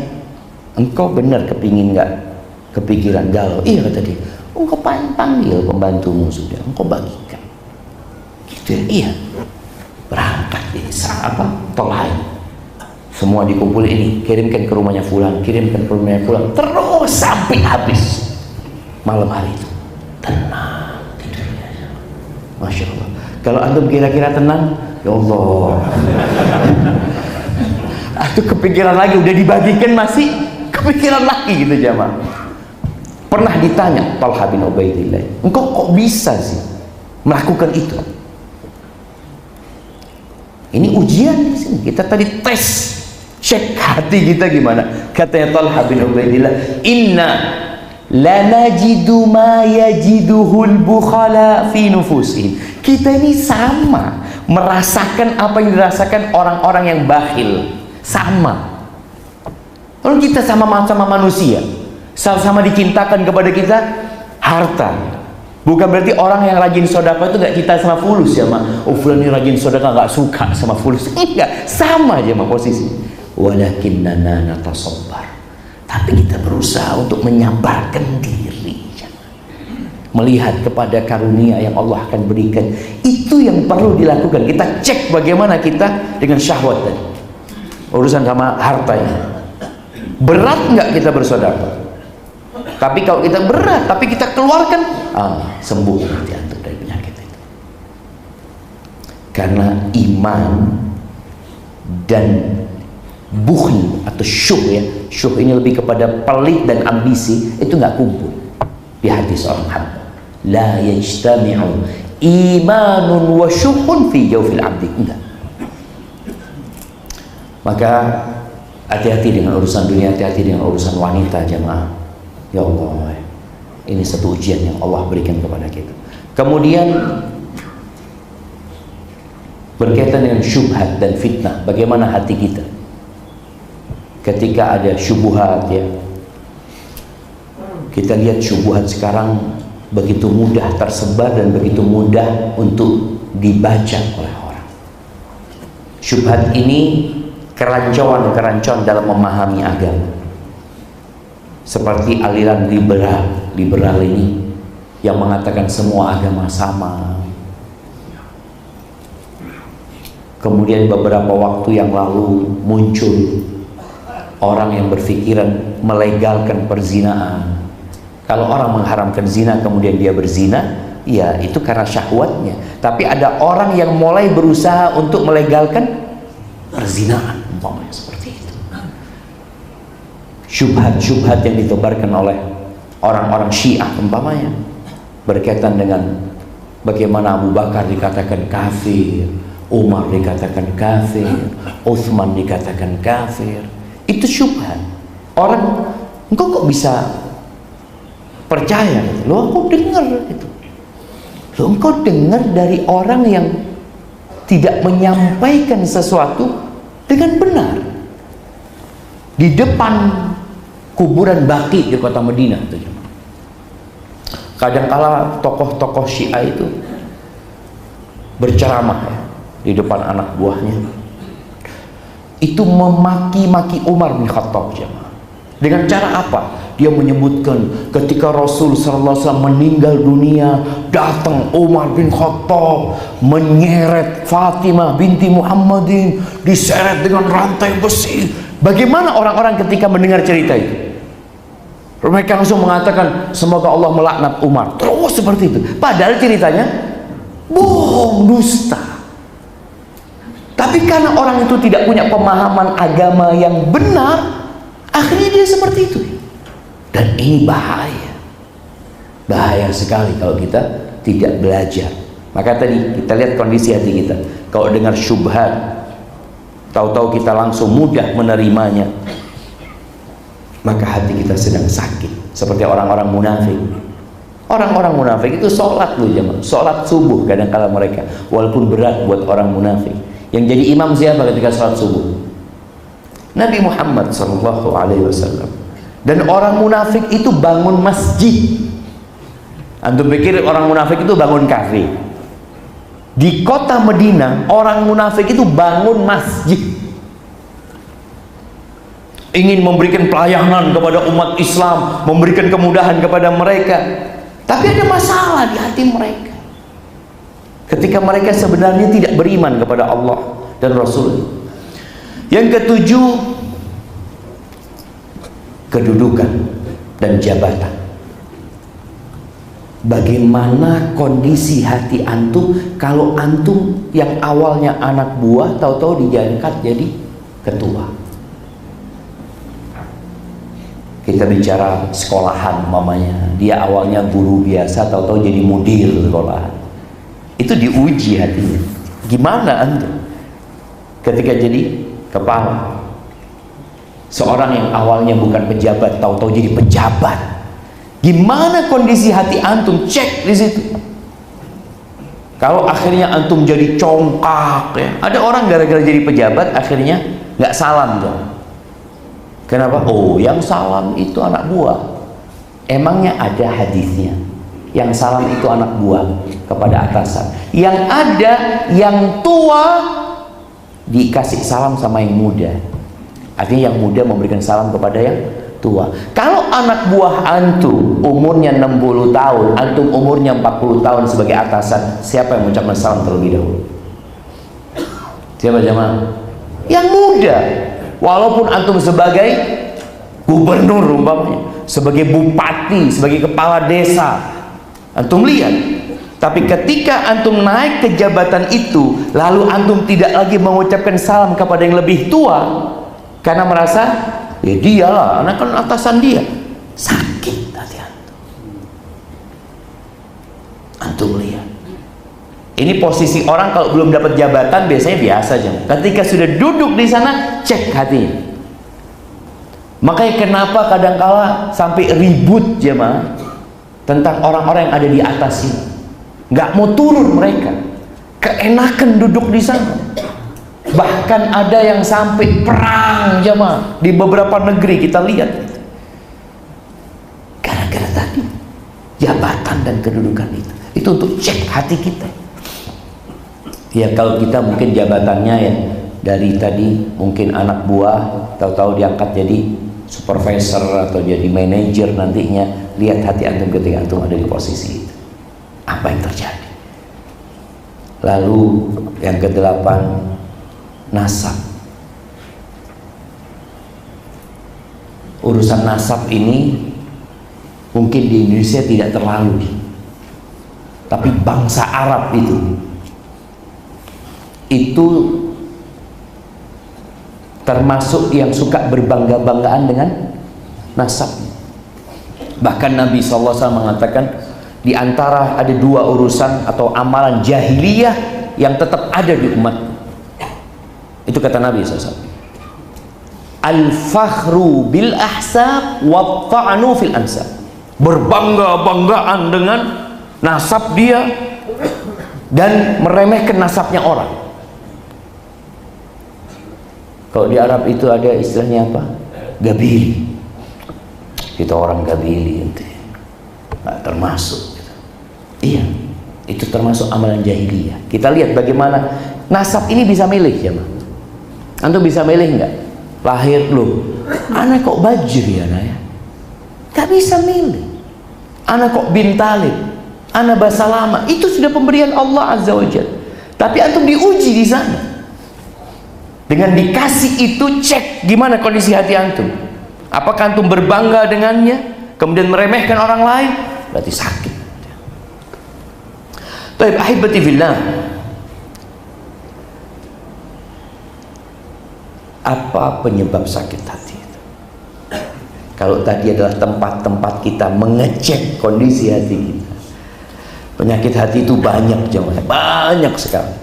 Engkau benar kepingin nggak kepikiran galau? Iya kata dia. Engkau panggil pembantumu sudah, engkau bagikan. Gitu ya? Iya. Berangkat ini Tolai. Semua dikumpul ini, kirimkan ke rumahnya fulan, kirimkan ke rumahnya fulan, terus sampai habis. Malam hari itu tenang tidurnya. Masya Allah. Kalau antum kira-kira tenang, ya Allah. Itu kepikiran lagi, udah dibagikan masih kepikiran lagi gitu jamaah. Pernah ditanya Talha bin Ubaidillah, engkau kok bisa sih melakukan itu? Ini ujian di sini. Kita tadi tes, cek hati kita gimana. Katanya Talha bin Ubaidillah, inna lanajidu ma yajiduhul bukhala fi nufusihim. Kita ini sama merasakan apa yang dirasakan orang-orang yang bakhil. Sama. Kalau kita sama manusia, sama-sama dicintakan kepada kita harta. Bukan berarti orang yang rajin sedekah itu gak cinta sama fulus ya mak. Oh fulan ini rajin sedekah gak suka sama fulus. Enggak, sama aja mak posisi. Walakinnana natasabbar. Tapi kita berusaha untuk menyabarkan diri. Melihat kepada karunia yang Allah akan berikan. Itu yang perlu dilakukan. Kita cek bagaimana kita dengan syahwat tadi. Urusan sama hartanya. Berat nggak kita bersedekah? Tapi kalau kita berat, tapi kita keluarkan, sembuh nanti antum dari penyakit itu. Karena iman dan bukhl atau syuh ya, syuh ini lebih kepada pelit dan ambisi, itu nggak kumpul di hati seorang hamba. La yajtami'u imanun wa syuhun fi jawfil abdi. Enggak. Maka hati-hati dengan urusan dunia, hati-hati dengan urusan wanita jemaah. Ya Allah, ini satu ujian yang Allah berikan kepada kita. Kemudian berkaitan dengan syubhat dan fitnah, bagaimana hati kita ketika ada syubhat ya. Kita lihat syubhat sekarang begitu mudah tersebar dan begitu mudah untuk dibaca oleh orang. Syubhat ini kerancuan dalam memahami agama, seperti aliran liberal ini yang mengatakan semua agama sama. Kemudian beberapa waktu yang lalu muncul orang yang berpikiran melegalkan perzinaan. Kalau orang mengharamkan zina kemudian dia berzina, ya itu karena syahwatnya. Tapi ada orang yang mulai berusaha untuk melegalkan perzinaan, umpamanya seperti itu. Syubhat-syubhat yang ditebarkan oleh orang-orang Syiah umpamanya berkaitan dengan bagaimana Abu Bakar dikatakan kafir, Umar dikatakan kafir, Utsman dikatakan kafir. Itu syubhat. Orang, engkau kok bisa percaya? Loh, aku dengar itu. Loh, engkau dengar dari orang yang tidak menyampaikan sesuatu dengan benar. Di depan kuburan Baqi di kota Madinah itu. Kadangkala tokoh-tokoh Syiah itu berceramah ya, di depan anak buahnya, itu memaki-maki Umar bin Khattab jemaah. Dengan cara apa? Dia menyebutkan ketika Rasul SAW meninggal dunia, datang Umar bin Khattab menyeret Fatimah binti Muhammadin, diseret dengan rantai besi. Bagaimana orang-orang ketika mendengar cerita itu? Mereka langsung mengatakan semoga Allah melaknat Umar. Terus seperti itu. Padahal ceritanya bohong, dusta. Tapi karena orang itu tidak punya pemahaman agama yang benar, akhirnya dia seperti itu. Dan ini bahaya. Bahaya sekali kalau kita tidak belajar. Maka tadi kita lihat kondisi hati kita. Kalau dengar syubhat, tahu-tahu kita langsung mudah menerimanya, maka hati kita sedang sakit. Seperti orang-orang munafik. Orang-orang munafik itu sholat loh jemaah, sholat subuh kadang-kala mereka, walaupun berat buat orang munafik. Yang jadi imam siapa ketika sholat subuh? Nabi Muhammad SAW. Dan orang munafik itu bangun masjid. Antum pikir orang munafik itu bangun kafe? Di kota Madinah orang munafik itu bangun masjid, ingin memberikan pelayanan kepada umat Islam, memberikan kemudahan kepada mereka. Tapi ada masalah di hati mereka ketika mereka sebenarnya tidak beriman kepada Allah dan Rasul. Yang ketujuh, kedudukan dan jabatan. Bagaimana kondisi hati antum kalau antum yang awalnya anak buah tahu-tahu diangkat jadi ketua? Kita bicara sekolahan mamanya, dia awalnya guru biasa tahu-tahu jadi mudir sekolahan. Itu diuji hatinya. Gimana antum ketika jadi kepala? Seorang yang awalnya bukan pejabat tahu-tahu jadi pejabat. Gimana kondisi hati antum? Cek di situ. Kalau akhirnya antum jadi congkak ya. Ada orang gara-gara jadi pejabat akhirnya nggak salam dong. Kenapa? Oh, yang salam itu anak buah. Emangnya ada hadisnya yang salam itu anak buah kepada atasan? Yang ada yang tua dikasih salam sama yang muda. Artinya yang muda memberikan salam kepada yang tua. Kalau anak buah antum umurnya 60 tahun, antum umurnya 40 tahun sebagai atasan, siapa yang mengucapkan salam terlebih dahulu? Siapa jemaah? Yang muda. Walaupun antum sebagai gubernur umpamanya, sebagai bupati, sebagai kepala desa, antum lihat. Tapi ketika antum naik ke jabatan itu, lalu antum tidak lagi mengucapkan salam kepada yang lebih tua, karena merasa ya dialah, anak kan atasan dia. Sakit hati antum. Antum lihat. Ini posisi orang kalau belum dapat jabatan biasanya biasa aja. Ketika sudah duduk di sana, cek hatinya. Makanya kenapa kadangkala sampai ribut jemaah tentang orang-orang yang ada di atas ini. Nggak mau turun mereka. Keenakan duduk di sana. Bahkan ada yang sampai perang jemaah di beberapa negeri kita lihat. Gara-gara tadi jabatan pertahankan kedudukan itu. Itu untuk cek hati kita. Ya kalau kita mungkin jabatannya ya dari tadi mungkin anak buah, tahu-tahu diangkat jadi supervisor atau jadi manajer nantinya, lihat hati antum ketika antum ada di posisi itu. Apa yang terjadi? Lalu yang ke-8, nasab. Urusan nasab ini mungkin di Indonesia tidak terlalu, tapi bangsa Arab itu termasuk yang suka berbangga-banggaan dengan nasab. Bahkan Nabi SAW mengatakan di antara ada 2 urusan atau amalan jahiliyah yang tetap ada di umat. Itu kata Nabi SAW. Al-fakhru bil ahsab wa ta'anu fil ansab. Berbangga-banggaan dengan nasab dia dan meremehkan nasabnya orang. Kalau di Arab itu ada istilahnya apa? Gabili. Kita orang Gabili itu nggak termasuk gitu. Iya, itu termasuk amalan jahiliyah. Kita lihat bagaimana nasab ini bisa milih ya, antum bisa milih nggak? Lahir loh, anak kok Bajir ya anak ya? Nggak bisa milih. Anak kok bin Talib, anak Basalama, itu sudah pemberian Allah Azza wa Jalla. Tapi antum diuji di sana. Dengan dikasih itu, cek gimana kondisi hati antum. Apakah antum berbangga dengannya, kemudian meremehkan orang lain, berarti sakit. Baik, ahibati fillah. Apa penyebab sakit hati itu? Kalau tadi adalah tempat-tempat kita mengecek kondisi hati kita, penyakit hati itu banyak jemaah, banyak sekali.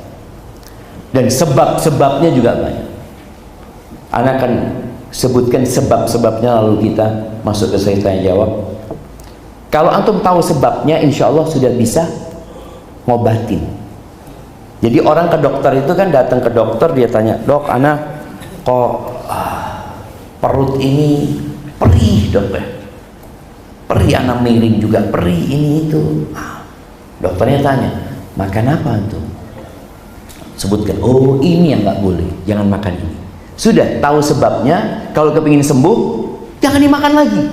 Dan sebab-sebabnya juga banyak. Anak akan sebutkan sebab-sebabnya, lalu kita masuk ke saya tanya jawab. Kalau antum tahu sebabnya, insya Allah sudah bisa ngobatin. Jadi orang ke dokter itu kan datang ke dokter, dia tanya, dok, anak kok perut ini perih dok ya, perih, anak miring juga perih ini itu. Dokternya tanya, makan apa antum? Sebutkan, oh ini yang nggak boleh, jangan makan ini. Sudah tahu sebabnya, kalau kepingin sembuh jangan dimakan lagi.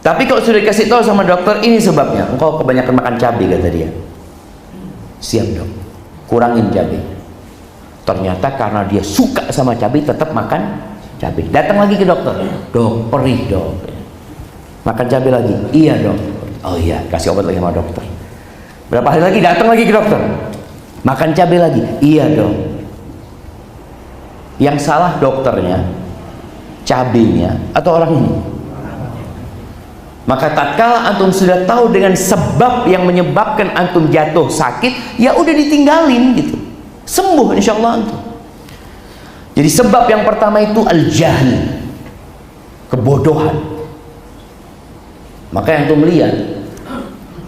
Tapi kalau sudah dikasih tahu sama dokter ini sebabnya, engkau kebanyakan makan cabai kata dia, siap dok, kurangin cabai. Ternyata karena dia suka sama cabai, tetap makan cabai. Datang lagi ke dokter, dok perih dok, makan cabai lagi. Iya dok. Oh iya, kasih obat lagi sama dokter. Berapa hari lagi datang lagi ke dokter, makan cabai lagi. Iya dok. Yang salah dokternya, cabainya, atau orang ini? Maka tatkala antum sudah tahu dengan sebab yang menyebabkan antum jatuh sakit, ya udah ditinggalin gitu, sembuh insyaallah antum. Jadi sebab yang pertama itu al-jahl, kebodohan. Maka yang antum lihat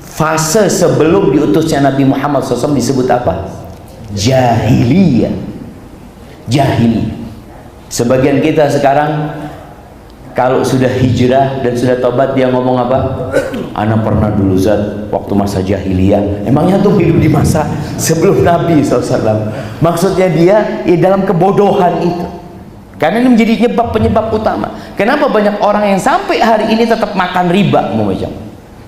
fase sebelum diutusnya Nabi Muhammad SAW disebut apa? Jahiliyah. Jahiliyah. Sebagian kita sekarang kalau sudah hijrah dan sudah tobat, dia ngomong apa? Ana pernah dulu Zat waktu masa jahiliyah. Emangnya tuh hidup di masa sebelum Nabi SAW. Maksudnya dia dalam kebodohan itu. Karena ini menjadi penyebab utama. Kenapa banyak orang yang sampai hari ini tetap makan riba,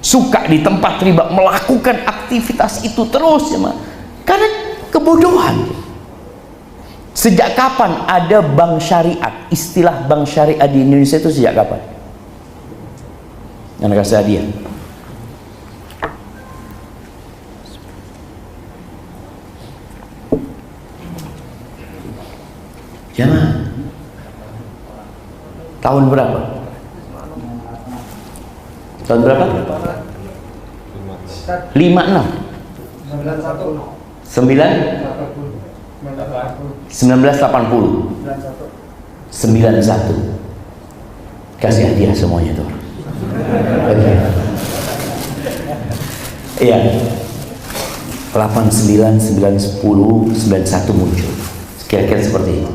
suka di tempat riba, melakukan aktivitas itu terus ya, karena kebodohan. Sejak kapan ada bank syariat? Istilah bank syariat di Indonesia itu sejak kapan? Yang kasih hadiah. Jamaah. Tahun berapa? Tahun berapa? 56. 1980. 91. Kasih hadiah semuanya tuh. Oke. Iya. 89, 9, 10, 91 muncul. Kira-kira seperti itu.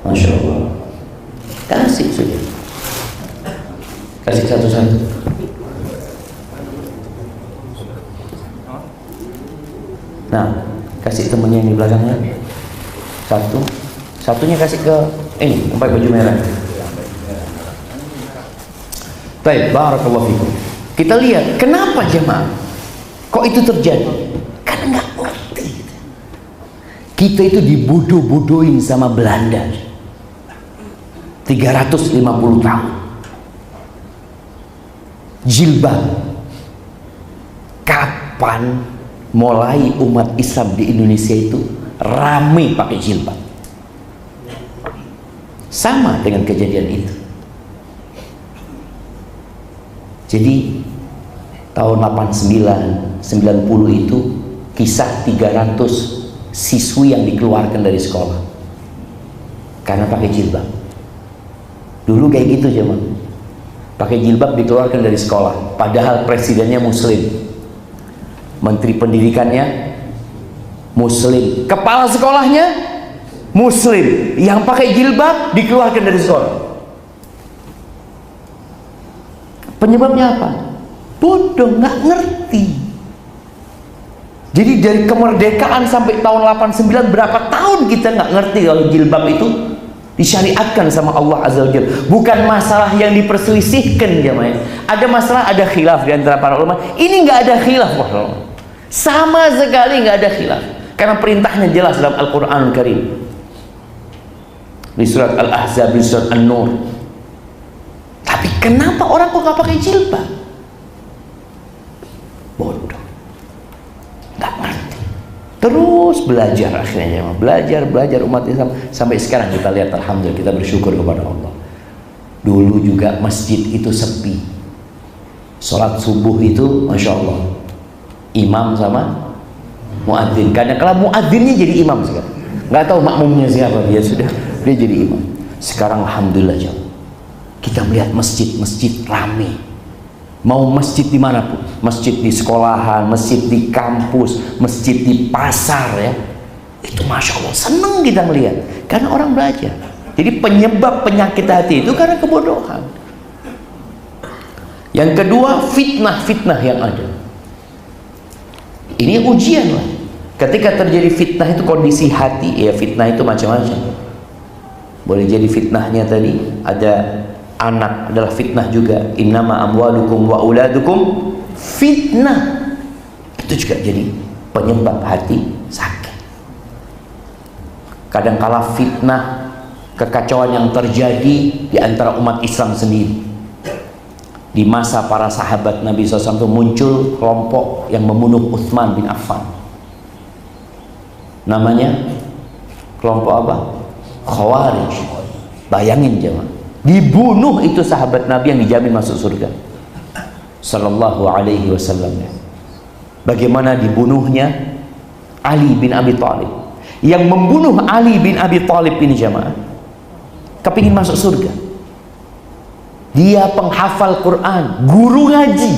Masya Allah. Kasih sudah. Kasih satu-satu. Nah, kasih temennya yang di belakangnya. Satunya kasih ke ini, yang pakai baju merah. Baik, barakallahu fikum. Kita lihat kenapa jemaah kok itu terjadi? Karena nggak ngerti. Kita itu dibodoh-bodohin sama Belanda 350 tahun. Jilbab. Kapan mulai umat Islam di Indonesia itu rame pakai jilbab? Sama dengan kejadian itu. Jadi tahun 89, 90 itu kisah 300 siswi yang dikeluarkan dari sekolah karena pakai jilbab. Dulu kayak gitu zaman. Pakai jilbab dikeluarkan dari sekolah, padahal presidennya muslim, menteri pendidikannya muslim, kepala sekolahnya muslim, yang pakai jilbab dikeluarkan dari sekolah. Penyebabnya apa? Bodoh, nggak ngerti. Jadi dari kemerdekaan sampai tahun 89 berapa tahun kita nggak ngerti kalau jilbab itu disyariatkan sama Allah Azza wa Jalla. Bukan masalah yang diperselisihkan jemaah. Ada masalah, ada khilaf di antara para ulama. Ini nggak ada khilaf, sama sekali nggak ada khilaf. Karena perintahnya jelas dalam Al-Quran Karim. Di surat Al-Ahzab, di surat An-Nur. Tapi kenapa orang kok nggak pakai jilbab? Bodoh, nggak ngerti. Terus belajar akhirnya, belajar umat Islam sampai sekarang kita lihat, alhamdulillah, kita bersyukur kepada Allah. Dulu juga masjid itu sepi. Sholat subuh itu, masya Allah, imam sama muadzin. Karena kalau muadzinnya jadi imam sekarang, nggak tahu makmumnya siapa, dia jadi imam. Sekarang alhamdulillah jauh. Kita melihat masjid-masjid rame. Mau masjid dimanapun, masjid di sekolahan, masjid di kampus, masjid di pasar, ya, itu masya Allah seneng kita melihat, karena orang belajar. Jadi penyebab penyakit hati itu karena kebodohan. Yang kedua, fitnah-fitnah yang ada. Ini ujian lah. Ketika terjadi fitnah itu kondisi hati, ya fitnah itu macam-macam. Boleh jadi fitnahnya tadi ada anak adalah fitnah juga. Innama amwalukum wa auladukum fitnah. Itu juga jadi penyebab hati sakit. Kadangkala fitnah, kekacauan yang terjadi di antara umat Islam sendiri. Di masa para sahabat Nabi SAW itu muncul kelompok yang membunuh Utsman bin Affan. Namanya kelompok apa? Khawarij. Bayangin jemaah, dibunuh itu sahabat Nabi yang dijamin masuk surga, Sallallahu Alaihi Wasallam. Bagaimana dibunuhnya Ali bin Abi Thalib? Yang membunuh Ali bin Abi Thalib ini jemaah kepingin masuk surga. Dia penghafal Quran, guru ngaji,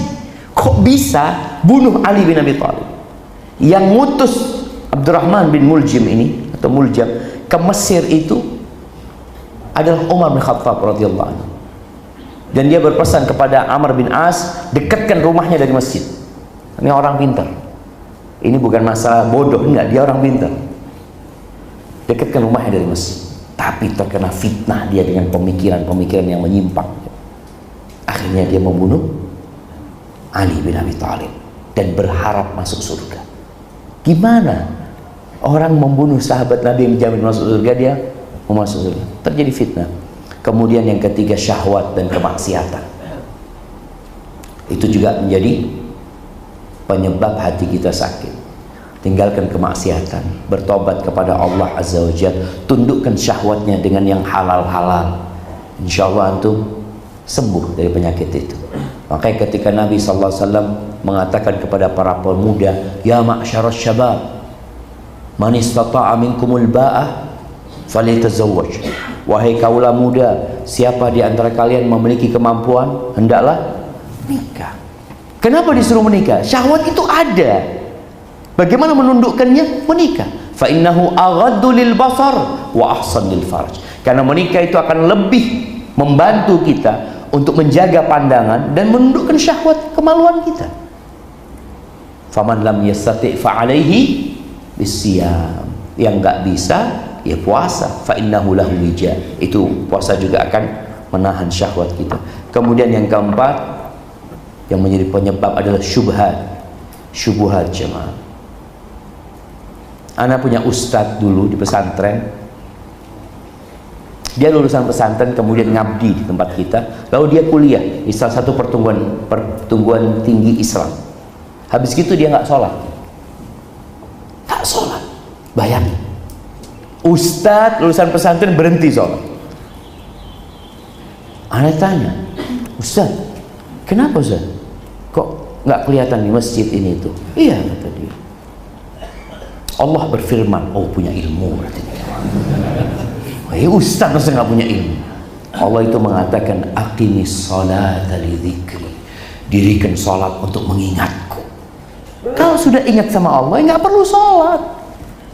kok bisa bunuh Ali bin Abi Thalib? Yang ngutus Abdurrahman bin Muljam ini atau Muljam ke Mesir itu adalah Umar bin Khattab radhiyallahu anhu. Dan dia berpesan kepada Amr bin As, dekatkan rumahnya dari masjid. Ini orang pintar. Ini bukan masalah bodoh, enggak, dia orang pintar. Dekatkan rumahnya dari masjid. Tapi terkena fitnah dia dengan pemikiran-pemikiran yang menyimpang. Akhirnya dia membunuh Ali bin Abi Thalib dan berharap masuk surga. Gimana orang membunuh sahabat Nabi yang dijamin masuk surga, dia mau masuk surga? Terjadi fitnah. Kemudian yang ketiga, syahwat dan kemaksiatan. Itu juga menjadi penyebab hati kita sakit. Tinggalkan kemaksiatan, bertobat kepada Allah Azza wa Jalla, tundukkan syahwatnya dengan yang halal-halal. Insya Allah antum sembuh dari penyakit itu. Makanya ketika Nabi SAW mengatakan kepada para pemuda, ya ma'syaras syabab, man istata'a minkumul ba'ah falyatazawwaj. Wahai kaula muda, siapa di antara kalian memiliki kemampuan, hendaklah nikah. Kenapa disuruh menikah? Syahwat itu ada. Bagaimana menundukkannya? Menikah. Fa innahu aghaddu lil basar wa ahsan lil farj. Karena menikah itu akan lebih membantu kita untuk menjaga pandangan dan menundukkan syahwat kemaluan kita. Faman lam yastati' fa alaihi bisyam. Yang nggak bisa ya puasa, fa innahu lahu wija. Itu puasa juga akan menahan syahwat kita. Kemudian yang keempat yang menjadi penyebab adalah syubhat jemaah. Ana punya ustadz dulu di pesantren. Dia lulusan pesantren kemudian ngabdi di tempat kita, lalu dia kuliah di salah satu perguruan tinggi Islam. Habis gitu dia nggak sholat. Bayangin, ustadz lulusan pesantren berhenti sholat. Ana tanya, Ustadz, kenapa Ustadz? Kok nggak kelihatan di masjid ini itu? Iya, kata dia. Allah berfirman, oh punya ilmu berarti. Ustadz masa nggak punya ilmu? Allah itu mengatakan, aqimis sholata li dzikri, dirikan sholat untuk mengingatku. Kalau sudah ingat sama Allah, nggak perlu sholat.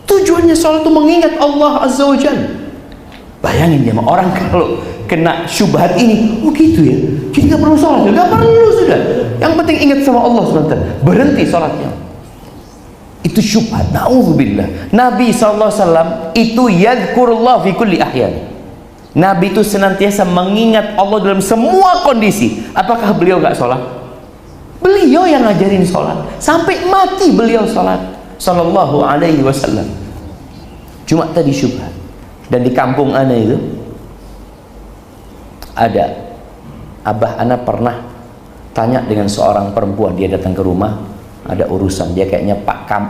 Tujuannya sholat itu mengingat Allah Azza wa Jalla. Bayangin ya, orang kalau kena syubhat ini, oh gitu ya, jadi nggak perlu sholat, nggak perlu sudah. Yang penting ingat sama Allah sebentar, berhenti sholatnya. Itu syubhat. Na'udzubillah. Nabi SAW itu yadhkurullah fi kulli ahyan. Nabi itu senantiasa mengingat Allah dalam semua kondisi. Apakah beliau nggak sholat? Beliau yang ngajarin sholat, sampai mati beliau sholat. Sallallahu alaihi wasallam. Cuma tadi syubhat. Dan di kampung ana itu ada abah ana pernah tanya dengan seorang perempuan, dia datang ke rumah, ada urusan, dia kayaknya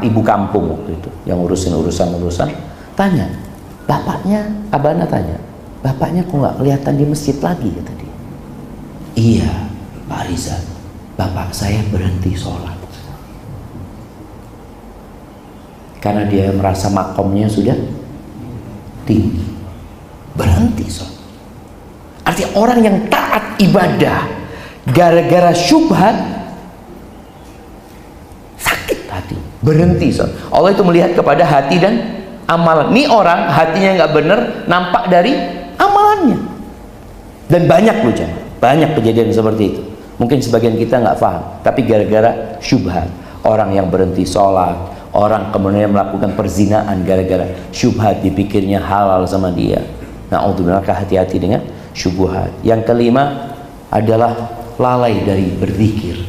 ibu kampung waktu itu yang urusin urusan, tanya bapaknya, abah ana tanya, bapaknya kok nggak kelihatan di masjid lagi, kata dia. Iya Pak Rizal, bapak saya berhenti sholat karena dia merasa makomnya sudah tinggi, berhenti sholat. Artinya orang yang taat ibadah gara-gara syubhat sakit hati, berhenti sholat. Allah itu melihat kepada hati dan amalan. Ini orang hatinya nggak benar, nampak dari amalannya. Dan banyak loh jangan, banyak kejadian seperti itu. Mungkin sebagian kita nggak paham, tapi gara-gara syubhat, orang yang berhenti sholat, orang kemudian melakukan perzinaan gara-gara syubhat, dipikirnya halal sama dia. Na'udzubillah, hati-hati dengan syubhat. Yang kelima adalah lalai dari berzikir.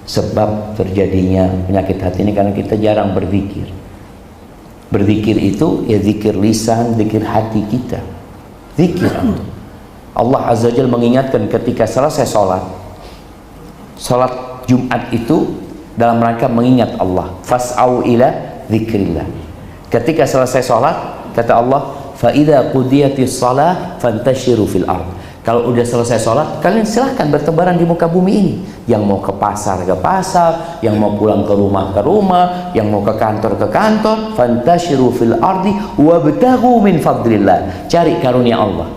Sebab terjadinya penyakit hati ini karena kita jarang berzikir. Berzikir itu ya zikir lisan, zikir hati kita. Zikir. Allah Azza wa Jalla mengingatkan ketika selesai sholat Jumat itu dalam rangka mengingat Allah. Fas'au ila dzikrillah. Ketika selesai sholat, kata Allah, fa idza qudiyatis shalah fantashiru fil ard. Kalau udah selesai sholat, kalian silahkan bertebaran di muka bumi ini. Yang mau ke pasar, yang mau pulang ke rumah, yang mau ke kantor, fantashiru fil ardi wabtaghu min fadlillah. Cari karunia Allah.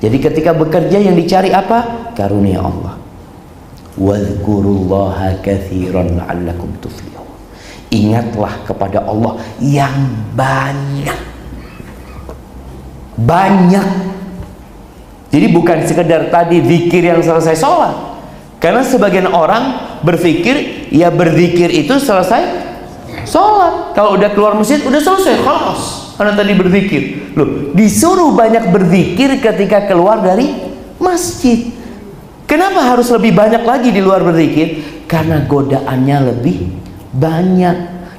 Jadi ketika bekerja yang dicari apa? Karunia Allah. Wadhkurullaha katsiran la'allakum tuflihun. Ingatlah kepada Allah yang banyak. Jadi bukan sekedar tadi zikir yang selesai sholat. Karena sebagian orang berpikir ya berzikir itu selesai sholat. Kalau udah keluar masjid udah selesai, khalas. Karena tadi berzikir. Loh, disuruh banyak berzikir ketika keluar dari masjid. Kenapa harus lebih banyak lagi di luar berzikir? Karena godaannya lebih banyak.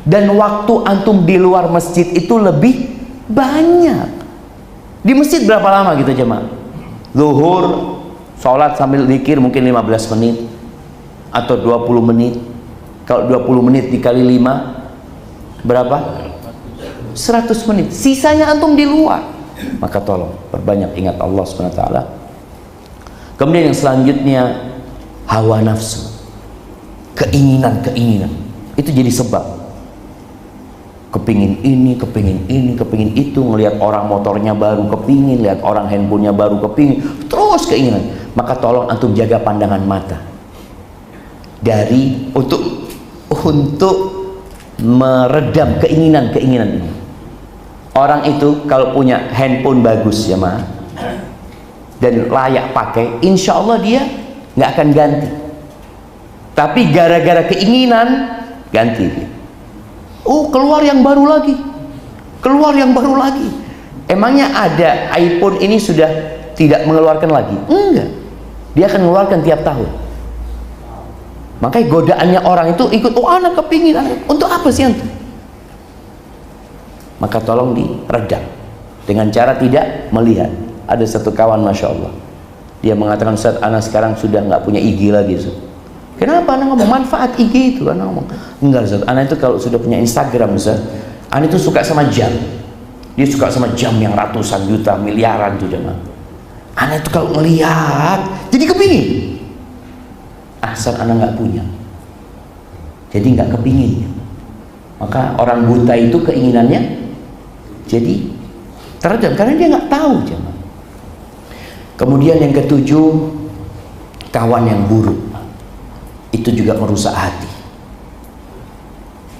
Dan waktu antum di luar masjid itu lebih banyak. Di masjid berapa lama gitu jemaah? Zuhur, sholat sambil zikir mungkin 15 menit atau 20 menit. Kalau 20 menit dikali 5 berapa? 100 menit. Sisanya antum di luar. Maka tolong perbanyak ingat Allah SWT. Kemudian yang selanjutnya hawa nafsu, keinginan itu jadi sebab. Kepingin ini, kepingin itu, ngelihat orang motornya baru kepingin, lihat orang handphonenya baru kepingin, terus keinginan. Maka tolong antum jaga pandangan mata dari untuk meredam keinginan ini. Orang itu kalau punya handphone bagus ya mah dan layak pakai, insya Allah dia nggak akan ganti. Tapi gara-gara keinginan ganti dia. Oh, keluar yang baru lagi, keluar yang baru lagi. Emangnya ada iPhone ini sudah tidak mengeluarkan lagi? Enggak, dia akan mengeluarkan tiap tahun. Makanya godaannya orang itu ikut, oh anak kepingin, anak. Untuk apa sih antum? Maka tolong diredam dengan cara tidak melihat. Ada satu kawan, Masya Allah, dia mengatakan, Ustaz, anak sekarang sudah nggak punya IG lagi, Ustaz. Kenapa? Anak ngomong manfaat IG itu. Anak ngomong, enggak Ustaz, anak itu kalau sudah punya Instagram, Ustaz, anak itu suka sama jam. Dia suka sama jam yang ratusan juta, miliaran tuh jemaah. Anak itu kalau ngelihat jadi kepingin. Asal anak nggak punya, jadi nggak kepingin. Maka orang buta itu keinginannya jadi teredam karena dia nggak tahu jemaah. Kemudian yang ketujuh, kawan yang buruk itu juga merusak hati.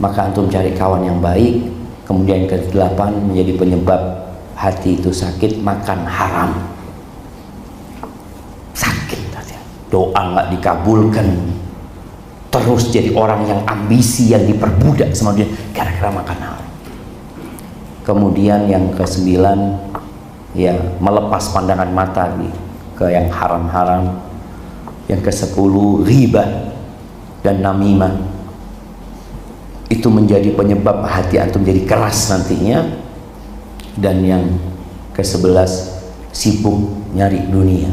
Maka antum cari kawan yang baik. Kemudian ke-8 menjadi penyebab hati itu sakit, makan haram. Sakit, doa nggak dikabulkan, terus jadi orang yang ambisi, yang diperbudak sama dia gara-gara makan haram. Kemudian yang ke-9, ya melepas pandangan mata ke yang haram-haram. Yang ke-10, ghibah dan namimah. Itu menjadi penyebab hati antum jadi keras nantinya. Dan yang ke-11, sibuk nyari dunia,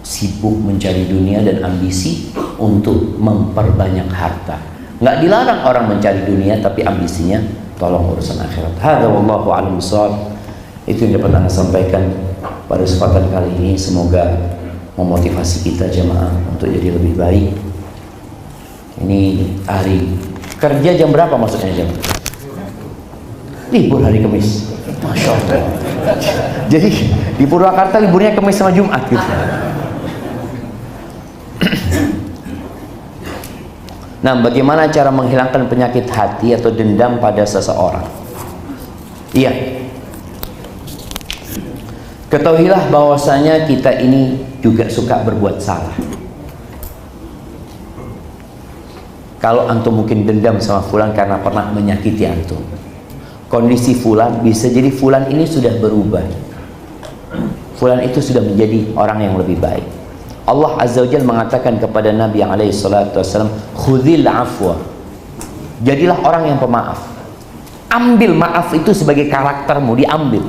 sibuk mencari dunia dan ambisi untuk memperbanyak harta. Nggak dilarang orang mencari dunia, tapi ambisinya tolong urusan akhirat. Hadza wallahu a'lam bishawab. Itu yang dapat Anda sampaikan pada kesempatan kali ini. Semoga memotivasi kita jemaah untuk jadi lebih baik. Ini hari kerja jam berapa maksudnya jam? Libur hari Kamis. Masya Allah. Jadi di Purwakarta liburnya Kamis sama Jumat gitu. Nah, bagaimana cara menghilangkan penyakit hati atau dendam pada seseorang? Iya, ketahuilah bahwasanya kita ini juga suka berbuat salah. Kalau antum mungkin dendam sama fulan karena pernah menyakiti antum, kondisi fulan bisa jadi fulan ini sudah berubah, fulan itu sudah menjadi orang yang lebih baik. Allah Azza wa Jalla mengatakan kepada Nabi yang alaihi salatu wassalam, khudzil afwa, jadilah orang yang pemaaf. Ambil maaf itu sebagai karaktermu, diambil.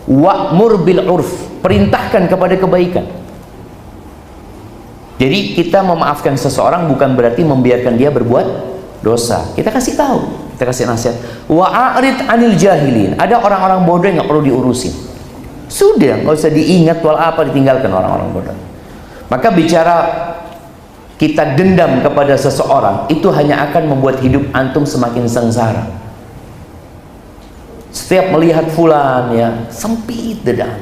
Wa'mur bil urf, perintahkan kepada kebaikan. Jadi kita memaafkan seseorang bukan berarti membiarkan dia berbuat dosa. Kita kasih tahu, kita kasih nasihat. Wa'arid anil jahilin, ada orang-orang bodoh yang nggak perlu diurusin. Sudah, nggak usah diingat wal apa, ditinggalkan orang-orang bodoh. Maka bicara kita dendam kepada seseorang itu hanya akan membuat hidup antum semakin sengsara. Setiap melihat fulan ya sempit dada.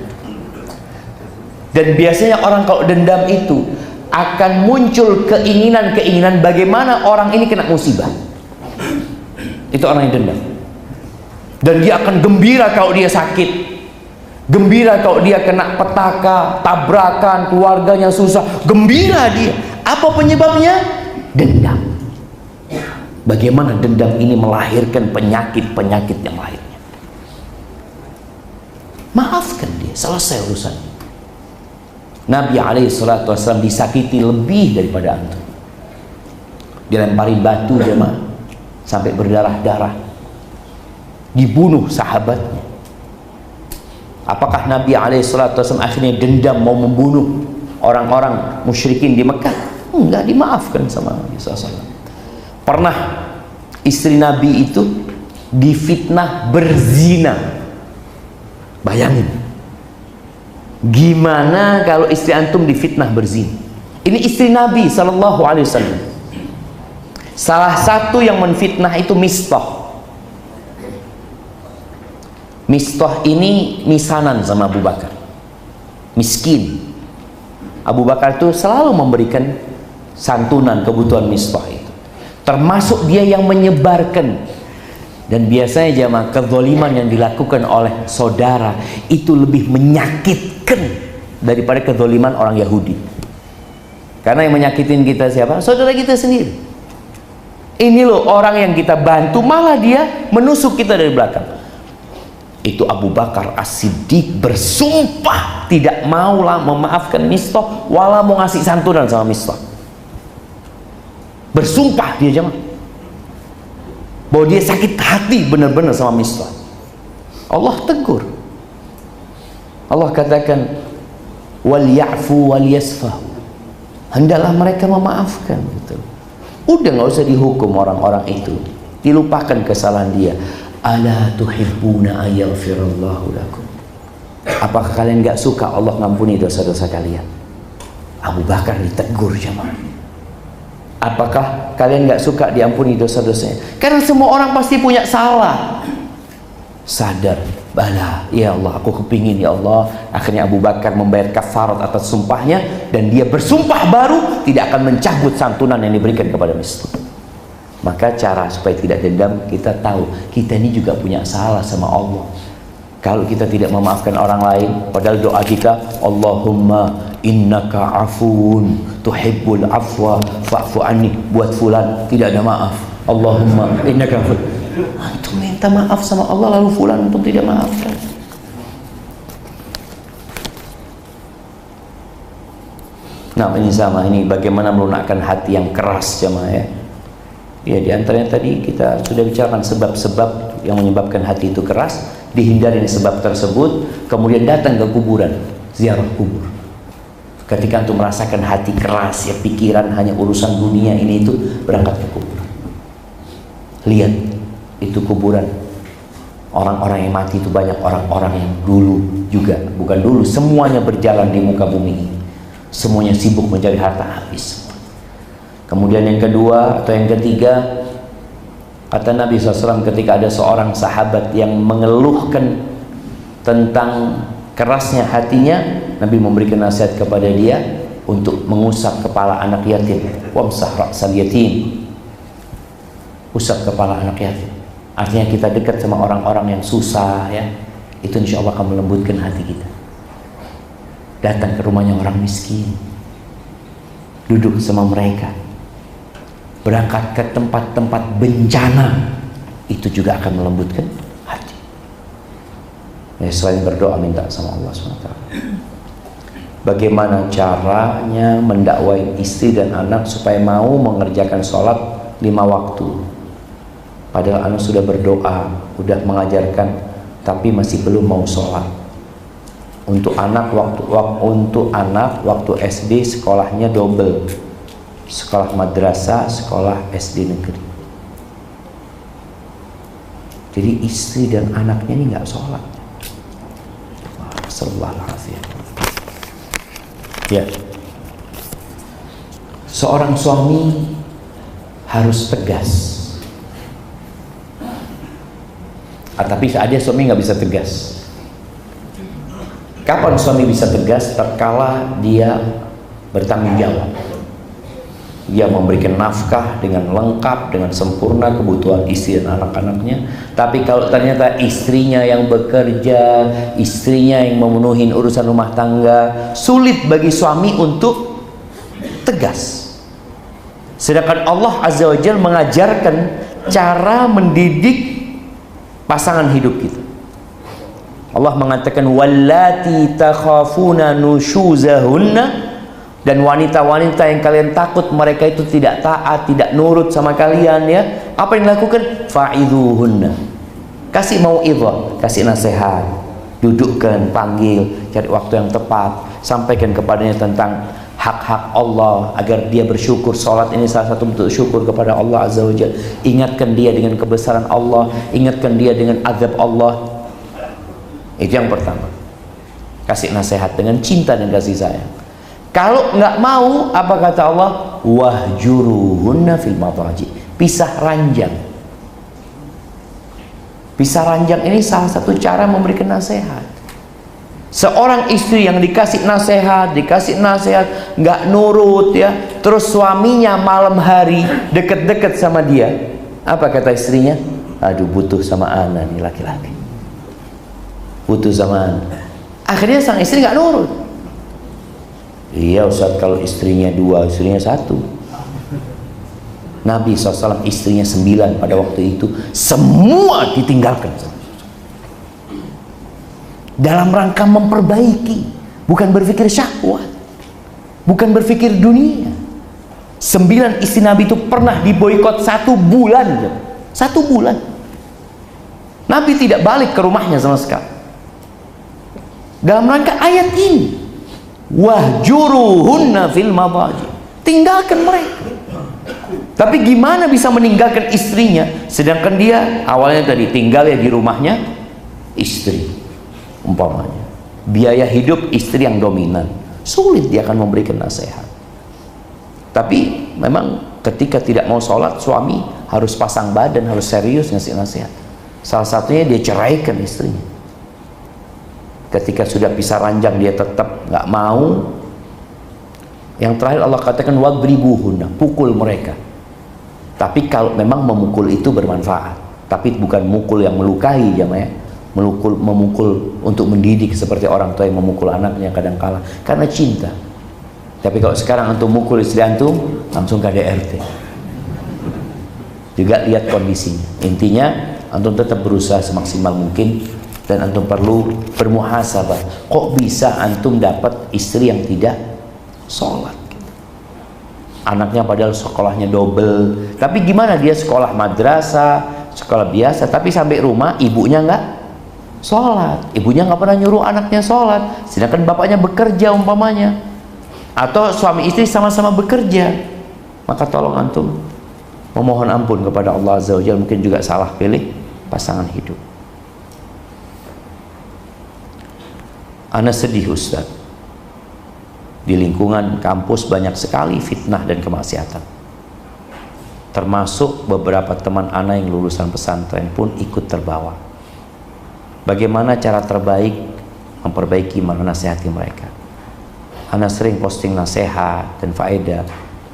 Dan biasanya orang kalau dendam itu akan muncul keinginan-keinginan bagaimana orang ini kena musibah. Itu orang yang dendam. Dan dia akan gembira kalau dia sakit, gembira kalau dia kena petaka, tabrakan, keluarganya susah, gembira dia. Apa penyebabnya? Dendam. Bagaimana dendam ini melahirkan penyakit-penyakit yang lainnya. Maafkan dia, selesai urusan. Nabi alaihi salatu wassalam disakiti lebih daripada antum. Dilempari batu jemaah sampai berdarah-darah, dibunuh sahabatnya. Apakah Nabi alaihi salatu wassalam akhirnya dendam mau membunuh orang-orang musyrikin di Mekah? Enggak, dimaafkan sama Nabi SAW. Pernah istri Nabi itu difitnah berzina. Bayangin, gimana kalau istri antum difitnah berzina? Ini istri Nabi SAW. Salah satu yang menfitnah itu Mistah. Mistah ini misanan sama Abu Bakar, miskin. Abu Bakar itu selalu memberikan santunan kebutuhan Mistah itu, termasuk dia yang menyebarkan. Dan biasanya jamaah, kezaliman yang dilakukan oleh saudara itu lebih menyakitkan daripada kezaliman orang Yahudi. Karena yang menyakitin kita siapa? Saudara kita sendiri. Ini loh orang yang kita bantu malah dia menusuk kita dari belakang. Itu Abu Bakar As-Siddiq bersumpah tidak maulah memaafkan Mistah, walau mau ngasih santunan sama Mistah. Bersumpah dia jemaah bahwa dia sakit hati benar-benar sama Mistah. Allah tegur. Allah katakan wal ya'fu wal yasfahu. Hendaklah mereka memaafkan gitu. Udah nggak usah dihukum orang-orang itu, dilupakan kesalahan dia. Ala tuhibbuna ayaghfirallahu lakum. Apakah kalian nggak suka Allah ngampuni dosa-dosa kalian? Abu Bakar ditegur jemaah. Apakah kalian nggak suka diampuni dosa-dosanya? Karena semua orang pasti punya salah. Sadar, bala, ya Allah, aku kepingin ya Allah. Akhirnya Abu Bakar membayar kafarat atas sumpahnya, dan dia bersumpah baru tidak akan mencabut santunan yang diberikan kepada Mistah. Maka cara supaya tidak dendam, kita tahu kita ini juga punya salah sama Allah. Kalau kita tidak memaafkan orang lain, padahal doa kita Allahumma innaka afuun tuhibbul afwa fa'fu anni, buat fulan tidak ada maaf. Allahumma innaka afuun, antum minta maaf sama Allah lalu fulan antum tidak maafkan. Nah, ini sama, ini bagaimana melunakkan hati yang keras jemaah ya. Ya, di antaranya tadi kita sudah bicarakan sebab-sebab yang menyebabkan hati itu keras, dihindari sebab tersebut, kemudian datang ke kuburan, ziarah kubur. Ketika antum merasakan hati keras, ya pikiran hanya urusan dunia ini itu, berangkat ke kuburan. Lihat, itu kuburan. Orang-orang yang mati itu banyak orang-orang yang dulu juga, bukan dulu, semuanya berjalan di muka bumi ini. Semuanya sibuk mencari harta habis. Kemudian yang kedua atau yang ketiga, kata Nabi SAW ketika ada seorang sahabat yang mengeluhkan tentang kerasnya hatinya, Nabi memberikan nasihat kepada dia untuk mengusap kepala anak yatim. Wamsah ra'sal yatim, usap kepala anak yatim. Artinya kita dekat sama orang-orang yang susah ya, itu insya Allah akan melembutkan hati kita. Datang ke rumahnya orang miskin, duduk sama mereka, berangkat ke tempat-tempat bencana, itu juga akan melembutkan hati. Ya, selain berdoa minta sama Allah SWT. Bagaimana caranya mendakwai istri dan anak supaya mau mengerjakan sholat 5 waktu? Padahal anak sudah berdoa, sudah mengajarkan, tapi masih belum mau sholat. Untuk anak waktu SD sekolahnya double. Sekolah madrasah, sekolah SD negeri. Jadi istri dan anaknya ini nggak sholat. Astagfirullahaladzim. Ya, seorang suami harus tegas. Tapi ada suami nggak bisa tegas. Kapan suami bisa tegas? Tatkala dia bertanggung jawab. Dia memberikan nafkah dengan lengkap, dengan sempurna kebutuhan istri dan anak-anaknya. Tapi kalau ternyata istrinya yang bekerja, istrinya yang memenuhi urusan rumah tangga, sulit bagi suami untuk tegas. Sedangkan Allah Azza wa Jalla mengajarkan cara mendidik pasangan hidup kita. Allah mengatakan wallati takhafuna nusyuzahunna, dan wanita-wanita yang kalian takut mereka itu tidak taat, tidak nurut sama kalian ya, apa yang dilakukan? Fa'idhuhunna, kasih mau'idhah, kasih nasihat, dudukkan, panggil, cari waktu yang tepat, sampaikan kepadanya tentang hak-hak Allah agar dia bersyukur. Salat ini salah satu bentuk syukur kepada Allah Azza wa Jalla. Ingatkan dia dengan kebesaran Allah, ingatkan dia dengan azab Allah. Itu yang pertama, kasih nasihat dengan cinta dan kasih sayang. Kalau nggak mau, apa kata Allah? Wahjuruhunna fil madaji, pisah ranjang. Pisah ranjang ini salah satu cara memberikan nasihat. Seorang istri yang dikasih nasihat nggak nurut ya, terus suaminya malam hari deket-deket sama dia, apa kata istrinya? Aduh, butuh sama ana nih laki-laki, butuh sama ana. Akhirnya sang istri nggak nurut. Iya Ustaz, kalau istrinya 2, istrinya 1. Nabi SAW istrinya 9 pada waktu itu, semua ditinggalkan dalam rangka memperbaiki, bukan berpikir syahwat, bukan berpikir dunia. 9 istri Nabi itu pernah diboikot 1 bulan. 1 bulan Nabi tidak balik ke rumahnya sama sekali, dalam rangka ayat ini, wahjuruhunna fil madaji, tinggalkan mereka. Tapi gimana bisa meninggalkan istrinya, sedangkan dia awalnya tadi tinggal ya di rumahnya istri, umpamanya biaya hidup istri yang dominan, sulit dia akan memberikan nasihat. Tapi memang ketika tidak mau sholat, suami harus pasang badan, harus serius ngasih nasihat. Salah satunya dia ceraikan istrinya. Ketika sudah pisah ranjang dia tetap nggak mau. Yang terakhir Allah katakan wadribuhunna, pukul mereka. Tapi kalau memang memukul itu bermanfaat, tapi bukan mukul yang melukai, jamaah, memukul untuk mendidik seperti orang tua yang memukul anaknya kadang-kala karena cinta. Tapi kalau sekarang antum mukul istri antum, langsung KDRT. Juga lihat kondisinya. Intinya antum tetap berusaha semaksimal mungkin, dan antum perlu bermuhasabah. Kok bisa antum dapat istri yang tidak sholat? Anaknya padahal sekolahnya double, tapi gimana dia sekolah madrasah, sekolah biasa, tapi sampai rumah ibunya nggak sholat, ibunya nggak pernah nyuruh anaknya sholat, sedangkan bapaknya bekerja umpamanya, atau suami istri sama-sama bekerja. Maka tolong antum memohon ampun kepada Allah Azza wa Jalla, mungkin juga salah pilih pasangan hidup. Ana sedih Ustaz, di lingkungan kampus banyak sekali fitnah dan kemaksiatan, termasuk beberapa teman ana yang lulusan pesantren pun ikut terbawa. Bagaimana cara terbaik memperbaiki, menasihati mereka? Ana sering posting nasihat dan faedah,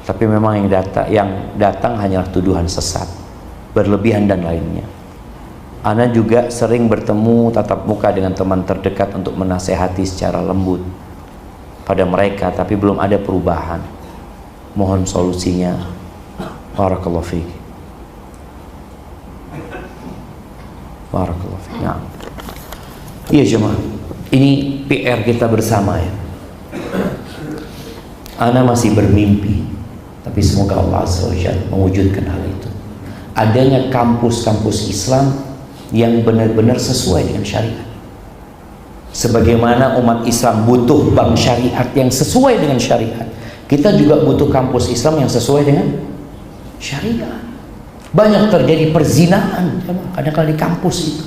tapi memang yang datang hanyalah tuduhan sesat, berlebihan dan lainnya. Ana juga sering bertemu tatap muka dengan teman terdekat untuk menasehati secara lembut pada mereka, tapi belum ada perubahan. Mohon solusinya. Barakallahu fiik. Barakallahu fiik. Nah. Iya jemaah, ini PR kita bersama ya. Ana masih bermimpi, tapi semoga Allah Azza wa Jalla mewujudkan hal itu. Adanya kampus-kampus Islam yang benar-benar sesuai dengan syariat. Sebagaimana umat Islam butuh bank syariat yang sesuai dengan syariat, kita juga butuh kampus Islam yang sesuai dengan syariat. Banyak terjadi perzinahan kadang-kadang di kampus itu.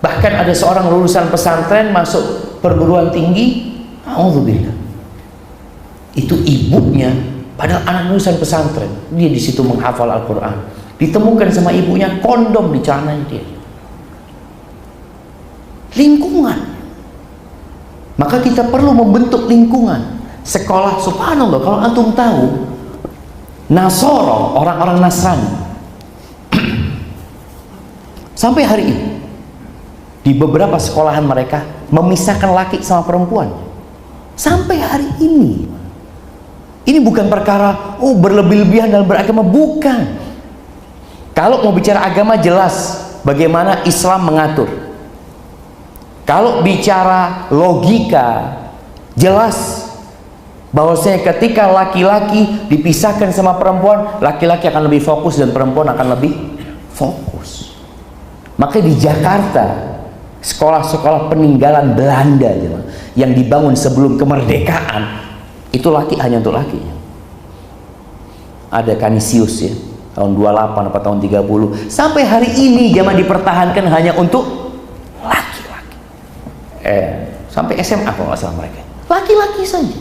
Bahkan ada seorang lulusan pesantren masuk perguruan tinggi, auzubillah, itu ibunya padahal anak lulusan pesantren, dia di situ menghafal Al-Quran, ditemukan sama ibunya kondom di celananya dia. Lingkungan, maka kita perlu membentuk lingkungan sekolah. Subhanallah, kalau antum tahu Nasoro, orang-orang Nasrani sampai hari ini di beberapa sekolahan mereka memisahkan laki sama perempuan sampai hari ini. Ini bukan perkara berlebih-lebihan dalam beragama, bukan. Kalau mau bicara agama jelas bagaimana Islam mengatur. Kalau bicara logika jelas bahwasanya ketika laki-laki dipisahkan sama perempuan, laki-laki akan lebih fokus dan perempuan akan lebih fokus. Makanya di Jakarta sekolah-sekolah peninggalan Belanda yang dibangun sebelum kemerdekaan itu laki hanya untuk laki. Ada Canisius ya, tahun 28 atau tahun 30, sampai hari ini zaman dipertahankan hanya untuk laki-laki. Sampai SMA kalau nggak salah mereka laki-laki saja.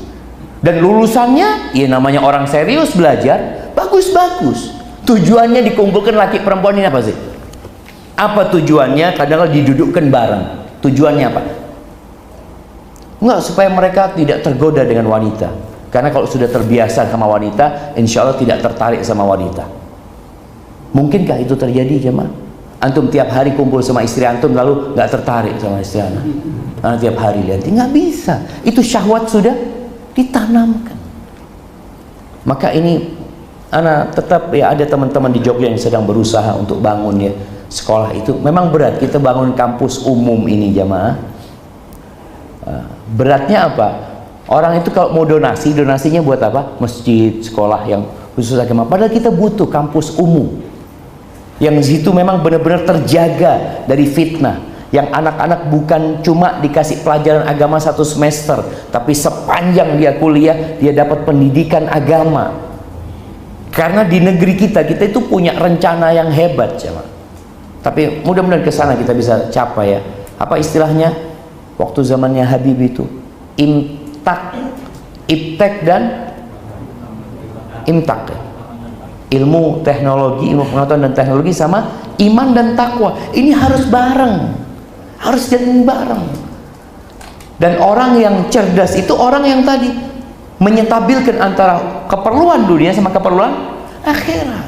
Dan lulusannya ya namanya orang serius belajar, bagus-bagus. Tujuannya dikumpulkan laki perempuan ini apa sih? Apa tujuannya? Kadang-kadang didudukkan bareng. Tujuannya apa? Enggak, supaya mereka tidak tergoda dengan wanita. Karena kalau sudah terbiasa sama wanita, insya Allah tidak tertarik sama wanita. Mungkinkah itu terjadi jemaah? Antum tiap hari kumpul sama istri antum lalu nggak tertarik sama istri anak? Karena tiap hari lihat, nggak bisa. Itu syahwat sudah ditanamkan. Maka ini Ana tetap ya, ada teman-teman di Jogja yang sedang berusaha untuk bangun ya sekolah itu. Memang berat kita bangun kampus umum ini jamaah. Beratnya apa? Orang itu kalau mau donasi, donasinya buat apa? Masjid, sekolah yang khusus agama. Padahal kita butuh kampus umum yang di situ memang benar-benar terjaga dari fitnah. Yang anak-anak bukan cuma dikasih pelajaran agama 1 semester, tapi sepanjang dia kuliah dia dapat pendidikan agama. Karena di negeri kita itu punya rencana yang hebat, jemaah. Tapi mudah-mudahan ke sana kita bisa capai ya. Apa istilahnya? Waktu zamannya Habibie itu, iptek dan imtak. Ilmu teknologi, ilmu pengetahuan dan teknologi sama iman dan takwa. Ini harus bareng. Harus jalan bareng. Dan orang yang cerdas itu orang yang tadi menyetabilkan antara keperluan dunia sama keperluan akhirat.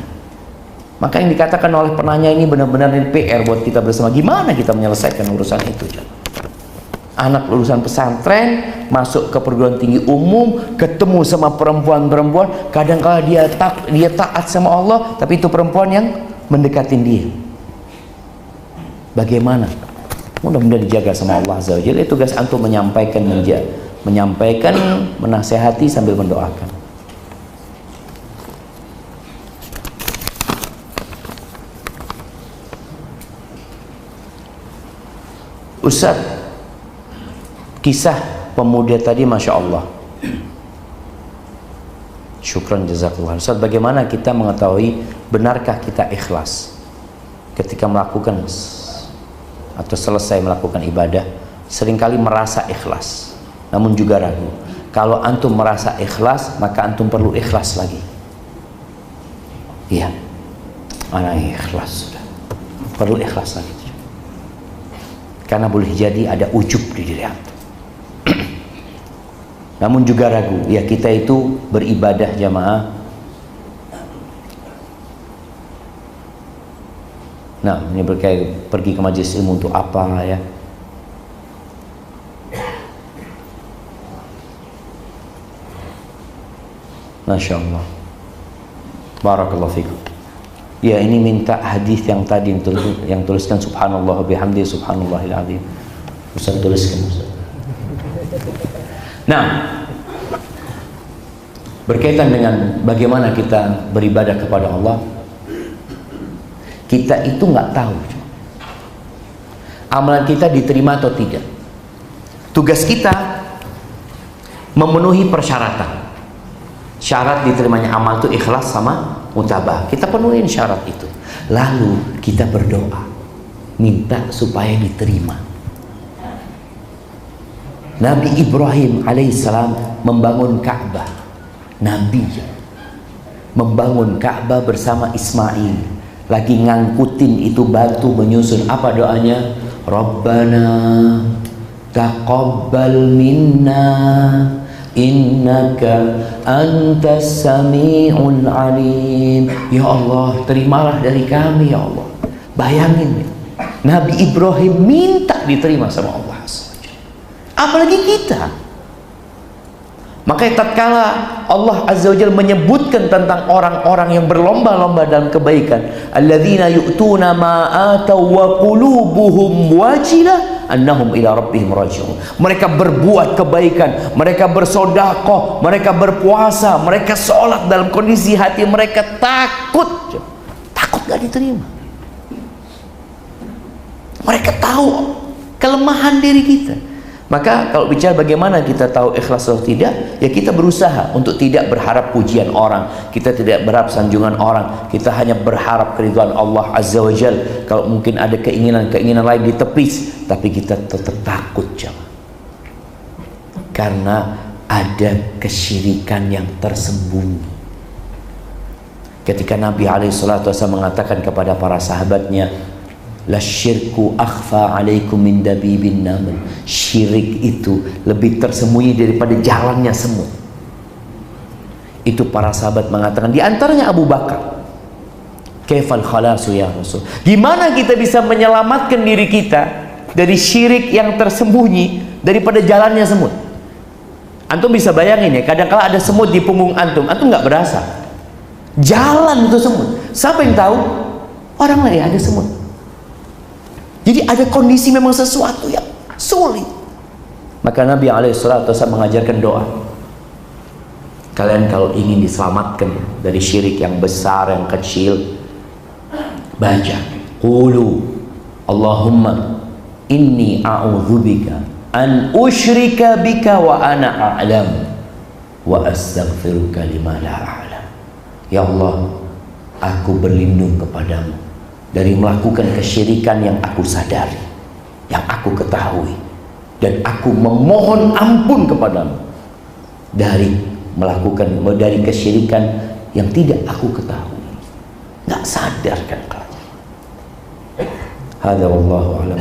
Maka yang dikatakan oleh penanya ini benar-benar PR buat kita bersama. Gimana kita menyelesaikan urusan itu? Anak lulusan pesantren masuk ke perguruan tinggi umum, ketemu sama perempuan-perempuan, kadang-kala dia taat sama Allah, tapi itu perempuan yang mendekatin dia. Bagaimana? Mudah-mudahan dijaga sama Allah Azza wa Jalla. Itu tugas antum menyampaikan, menasehati sambil mendoakan. Ustaz, kisah pemuda tadi Masya Allah, syukran jazakallah. Ustaz, bagaimana kita mengetahui benarkah kita ikhlas ketika melakukan atau selesai melakukan ibadah? Seringkali merasa ikhlas namun juga ragu. Kalau antum merasa ikhlas, maka antum perlu ikhlas lagi. Iya, mana ikhlas sudah, perlu ikhlas lagi. Karena boleh jadi ada ujub di diri antum. Namun juga ragu. Ya, kita itu beribadah jamaah. Nah, ini berkait pergi ke majelis ilmu untuk apa ya? Masya Allah. Barakallahu fikum. Ya, ini minta hadis yang tadi yang tuliskan subhanallah bihamdi subhanallahil azim. Ustaz tuliskan, Ustaz. Nah, berkaitan dengan bagaimana kita beribadah kepada Allah, kita itu nggak tahu amalan kita diterima atau tidak. Tugas kita memenuhi persyaratan. Syarat diterimanya amal itu ikhlas sama mutabah. Kita penuhin syarat itu. Lalu kita berdoa, minta supaya diterima. Nabi Ibrahim alaihissalam membangun Ka'bah. Nabi membangun Ka'bah bersama Ismail. Lagi ngangkutin itu batu menyusun. Apa doanya? Rabbana taqabbal minna innaka antas sami'un alim. Ya Allah, terimalah dari kami ya Allah. Bayangin, Nabi Ibrahim minta diterima sama Allah. Apalagi kita. Makanya tatkala Allah Azza wa Jalla menyebutkan tentang orang-orang yang berlomba-lomba dalam kebaikan, alladzina yu'tuna ma ataw wa qulubuhum wajilah annahum ila rabbihim raji'un. Mereka berbuat kebaikan, mereka bersedekah, mereka berpuasa, mereka sholat dalam kondisi hati mereka takut. Takut gak diterima. Mereka tahu kelemahan diri kita. Maka kalau bicara bagaimana kita tahu ikhlas atau tidak, ya kita berusaha untuk tidak berharap pujian orang, kita tidak berharap sanjungan orang, kita hanya berharap keridhaan Allah Azza wa Jalla. Kalau mungkin ada keinginan-keinginan lain ditepis, tapi kita tetap takut jemaah. Karena ada kesyirikan yang tersembunyi. Ketika Nabi SAW mengatakan kepada para sahabatnya, la syirku akhfa alaikum min dabibin naml. Syirik itu lebih tersembunyi daripada jalannya semut. Itu para sahabat mengatakan, di antaranya Abu Bakar, kaifal khalasu ya Rasul, gimana kita bisa menyelamatkan diri kita dari syirik yang tersembunyi daripada jalannya semut? Antum bisa bayangin ya, kadang-kala ada semut di punggung antum nggak berasa. Jalan itu semut. Siapa yang tahu? Orang lain ada semut. Jadi ada kondisi memang sesuatu yang sulit. Maka Nabi SAW mengajarkan doa. Kalian kalau ingin diselamatkan dari syirik yang besar, yang kecil, baca qulu Allahumma inni a'udzubika an usyrika bika wa ana a'lam wa astaghfiruka lima la a'lam. Ya Allah, aku berlindung kepadamu dari melakukan kesyirikan yang aku sadari, yang aku ketahui, dan aku memohon ampun kepadamu dari melakukan dari kesyirikan yang tidak aku ketahui, nggak sadar kan. Hadza wallahu a'lam.